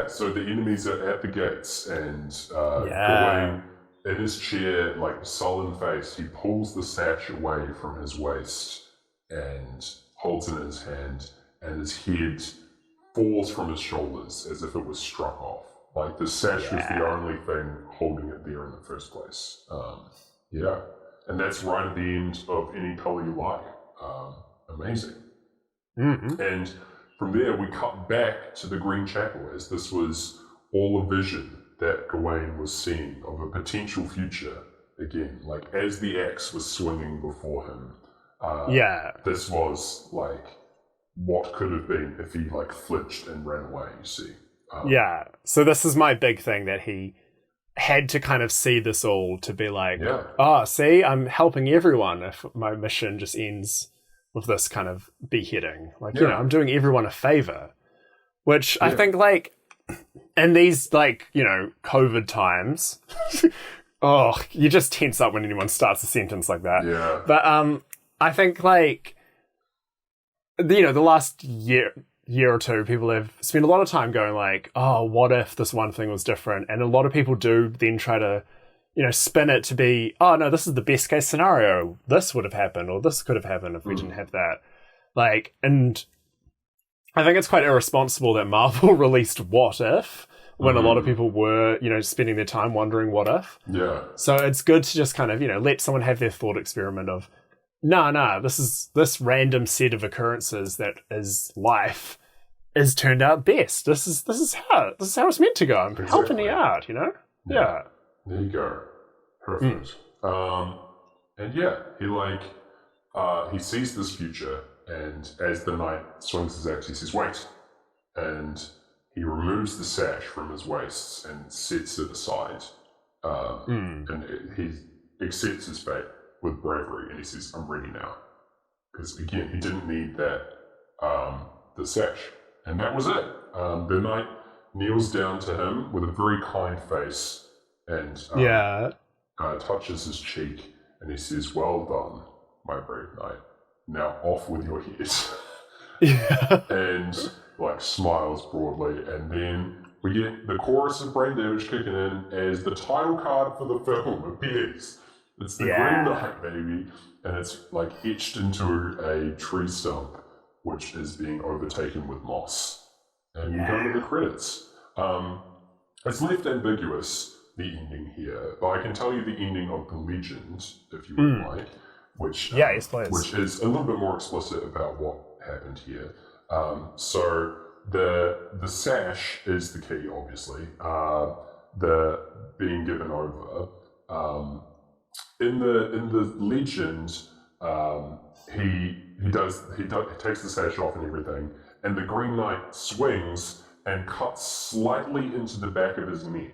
So the enemies are at the gates, and Gawain, in his chair, like sullen face, he pulls the sash away from his waist and holds it in his hand, and his head falls from his shoulders as if it was struck off. Like, the sash was the only thing holding it there in the first place. And that's right at the end of Any Color You Like. Amazing. And from there, we cut back to the Green Chapel, as this was all a vision that Gawain was seeing of a potential future again. Like, as the axe was swinging before him, this was like what could have been if he like flinched and ran away, you see. So this is my big thing, that he had to kind of see this all to be like, see, I'm helping everyone if my mission just ends with this kind of beheading. Like, you know, I'm doing everyone a favor. Which I think, like, in these, like, you know, COVID times, you just tense up when anyone starts a sentence like that. But I think, like, you know, the last year or two, people have spent a lot of time going like, oh, what if this one thing was different? And a lot of people do then try to, you know, spin it to be, oh no, this is the best case scenario. This would have happened, or this could have happened if we didn't have that. Like, and I think it's quite irresponsible that Marvel released What If when a lot of people were, you know, spending their time wondering what if. So it's good to just kind of, you know, let someone have their thought experiment of, this random set of occurrences that is life is turned out best. This is how it's meant to go. I'm helping you out, you know? Yeah. There you go. Perfect. And he sees this future, and as the knight swings his axe, he says, wait. And he removes the sash from his waist and sets it aside. And he accepts his fate with bravery, and he says, I'm ready now. Because again, he didn't need that, the sash. And that was it. The knight kneels down to him with a very kind face and touches his cheek, and he says, well done, my brave knight. Now off with your head. And like smiles broadly, and then we get the chorus of brain damage kicking in as the title card for the film appears. It's the Green Knight, baby, and it's like etched into a tree stump, which is being overtaken with moss. And you go to the credits. It's left ambiguous, the ending here, but I can tell you the ending of The Legend, if you would like, which which is a little bit more explicit about what happened here. So the sash is the key, obviously. The being given over in the legend, he takes the sash off and everything, and the Green Knight swings and cuts slightly into the back of his neck,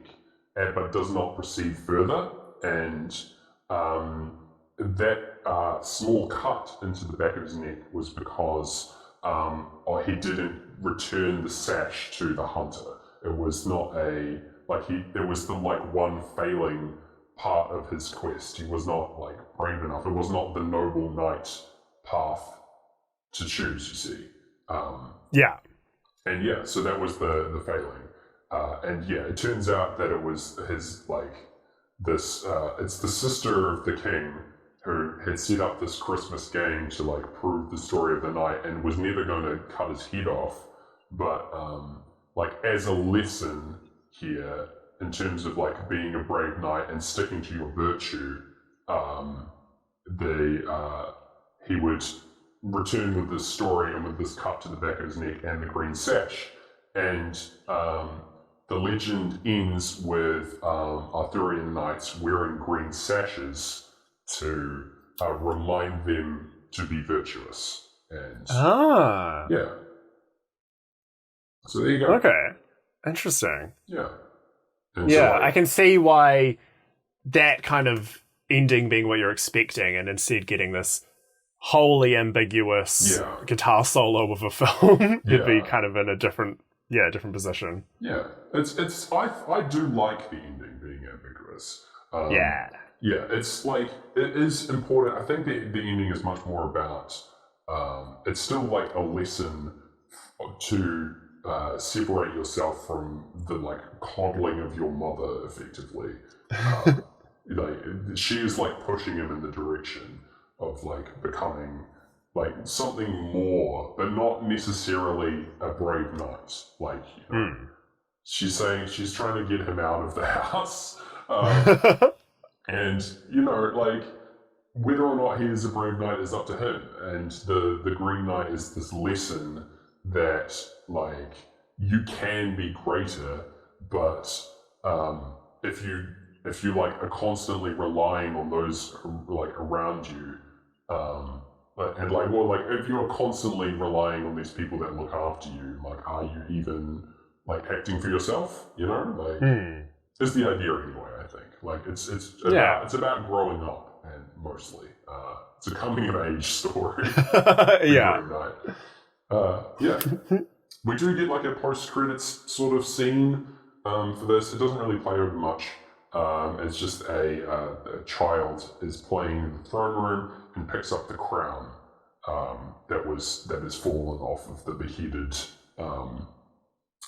but does not proceed further. And that small cut into the back of his neck was because he didn't return the sash to the hunter. It was not there was the one failing part of his quest. He was not brave enough. It was not the noble knight path to choose, you see. Yeah. And yeah, so that was the failing. And yeah, it turns out that it was his it's the sister of the king who had set up this Christmas game to prove the story of the knight and was never going to cut his head off, but as a lesson here in terms of being a brave knight and sticking to your virtue, he would return with this story and with this cut to the back of his neck and the green sash. And the legend ends with Arthurian knights wearing green sashes to remind them to be virtuous. And yeah. So there you go. Okay. Interesting. Yeah. And I can see why that kind of ending being what you're expecting and instead getting this wholly ambiguous guitar solo of a film would be kind of in a different position. Yeah. I do like the ending being ambiguous. Yeah, it's it is important. I think the ending is much more about, it's still a lesson to separate yourself from the coddling of your mother, effectively. She is pushing him in the direction of becoming something more, but not necessarily a brave knight. She's saying she's trying to get him out of the house. And, whether or not he is a brave knight is up to him. And the Green Knight is this lesson that, you can be greater, but if you are constantly relying on those, around you, if you're constantly relying on these people that look after you, are you even, acting for yourself, is the idea anyway, I think. It's about growing up, and mostly. It's a coming-of-age story. Yeah. We do get a post-credits sort of scene for this. It doesn't really play over much. It's just a child is playing in the throne room and picks up the crown that has fallen off of the beheaded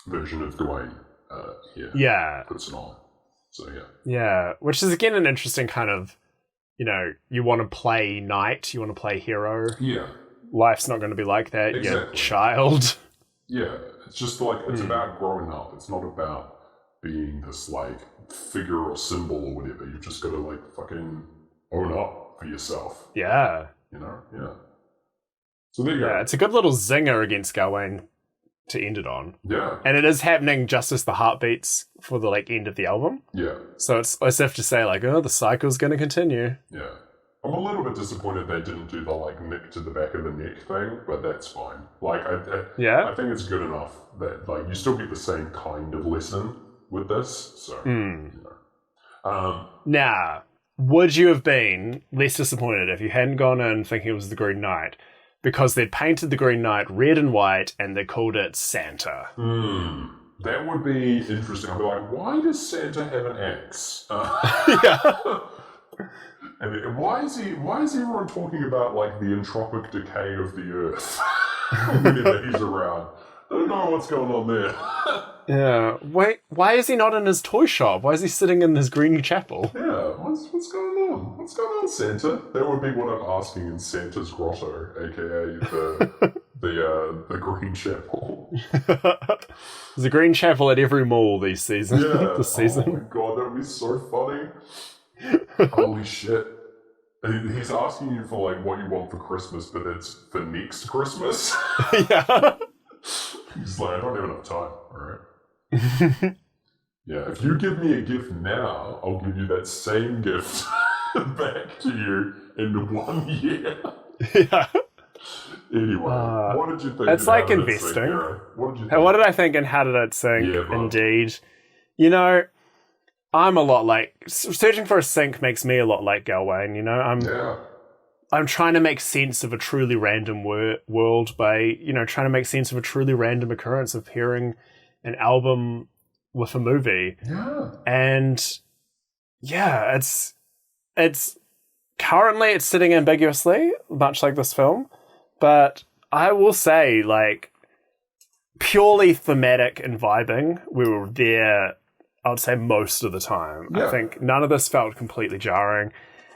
version of Gawain. Puts it on. So yeah, which is again an interesting kind of, you want to play knight, you want to play hero. Yeah, life's not going to be like that. Exactly. You're a child. Yeah, it's just it's about growing up. It's not about being this figure or symbol or whatever. You've just got to fucking own up for yourself. Yeah. Yeah. So there you go. Yeah, it's a good little zinger against Gawain to end it on. Yeah. And it is happening just as the heartbeats for the end of the album. Yeah. So it's as if to say the cycle's going to continue. Yeah. I'm a little bit disappointed they didn't do the nick to the back of the neck thing, but that's fine. I think it's good enough that you still get the same kind of lesson with this. So now, would you have been less disappointed if you hadn't gone in thinking it was the Green Knight because they'd painted the Green Knight red and white and they called it Santa? That would be interesting. I'd be why does Santa have an axe? Yeah. And why is everyone talking about the entropic decay of the earth whenever he's around? I don't know what's going on there. Yeah. Wait, why is he not in his toy shop? Why is he sitting in his green chapel? Yeah, what's going on? What's going on, Santa? That would be what I'm asking in Santa's grotto, aka the green chapel. There's a green chapel at every mall this season. Yeah. This season. Oh my god, that would be so funny. Holy shit. He's asking you for what you want for Christmas, but it's for next Christmas. Yeah. He's I don't have enough time, alright? Yeah, if you give me a gift now, I'll give you that same gift back to you in 1 year. Yeah. Anyway, what did you think? It's like investing. What did you think? What did I think and how did it sink? Yeah, bro. Indeed. You know, I'm a lot like... Searching for a sink makes me a lot like Galwain, you know? I'm trying to make sense of a truly random world by, you know, trying to make sense of a truly random occurrence of pairing an album with a movie. Yeah. And yeah, it's currently it's sitting ambiguously, much like this film. But I will say, like, purely thematic and vibing, we were there, I would say, most of the time. Yeah. I think none of this felt completely jarring.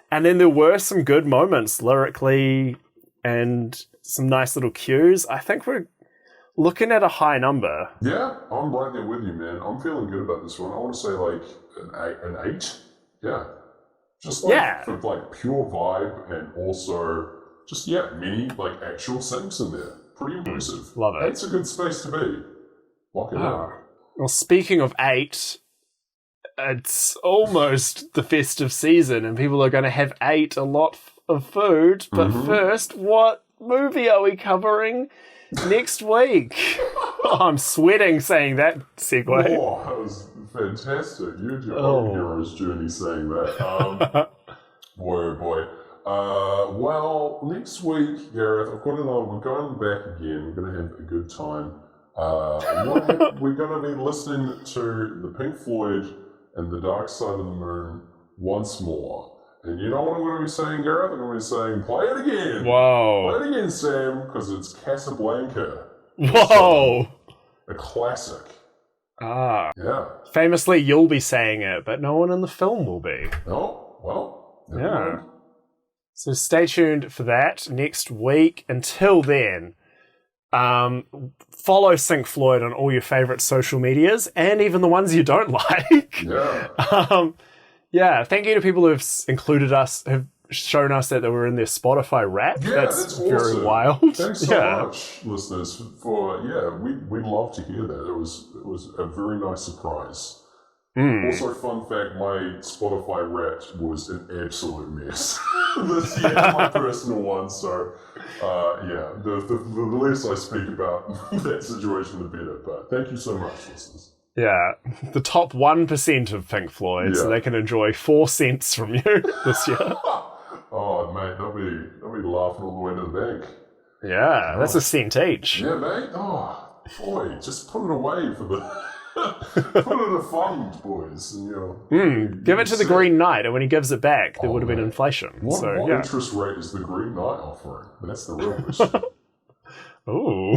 And then there were some good moments lyrically and some nice little cues. I think we're looking at a high number. Yeah, I'm right there with you, man. I'm feeling good about this one. I want to say like an 8. Yeah. Just like for like pure vibe and also just many like actual syncs in there. Pretty impressive. Love it. 8's a good space to be. Lock it up. Well, speaking of 8, it's almost the festive season and people are going to have 8 a lot of food. But first, what movie are we covering next week? I'm sweating saying that segue. Oh, that was fantastic. You had your own hero's journey saying that. Boy, oh boy. Well, next week, Gareth, we're going back again. We're going to have a good time. We're going to be listening to the Pink Floyd and the Dark Side of the Moon once more. And you know what I'm going to be saying, Gareth? I'm going to be saying, play it again. Whoa. Play it again, Sam, because it's Casablanca. Whoa. A classic. Ah. Yeah. Famously, you'll be saying it, but no one in the film will be. Oh, well. Yeah. So stay tuned for that next week. Until then, follow Sync Floyd on all your favorite social medias and even the ones you don't like. Yeah. Thank you to people who've included us, have shown us that they were in their Spotify rap. Yeah, that's very awesome. wild. Thanks so much, listeners, for we love to hear that. It was a very nice surprise. Also, fun fact, my Spotify rap was an absolute mess this year, my personal one. So, the less I speak about that situation, the better. But thank you so much, listeners. Yeah, the top 1% of Pink Floyd, so they can enjoy 4 cents from you this year. Oh, mate, they'll be laughing all the way to the bank. Yeah, that's a cent each. Yeah, mate. Oh, boy, just put it away for the... put it in a fund, boys. And, give it to the Green Knight, and when he gives it back, there would have been inflation. What interest rate is the Green Knight offering? That's the real question. Ooh.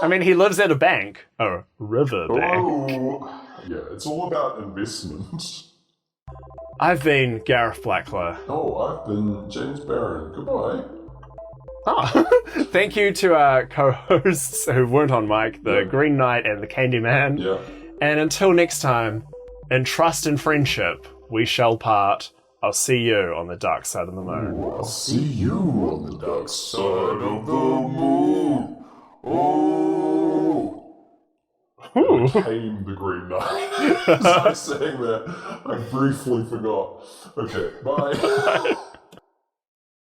I mean, he lives at a bank. A river bank. Oh, yeah, it's all about investment. I've been Gareth Blackler. Oh, I've been James Barron. Goodbye. Thank you to our co-hosts who weren't on mic, the Green Knight and the Candyman. Yeah. And until next time, in trust and friendship, we shall part. I'll see you on the dark side of the moon. Ooh, I'll see you on the dark side of the moon. Oh. Ooh. I became the Green Knight. As I was saying that, I briefly forgot. Okay, bye.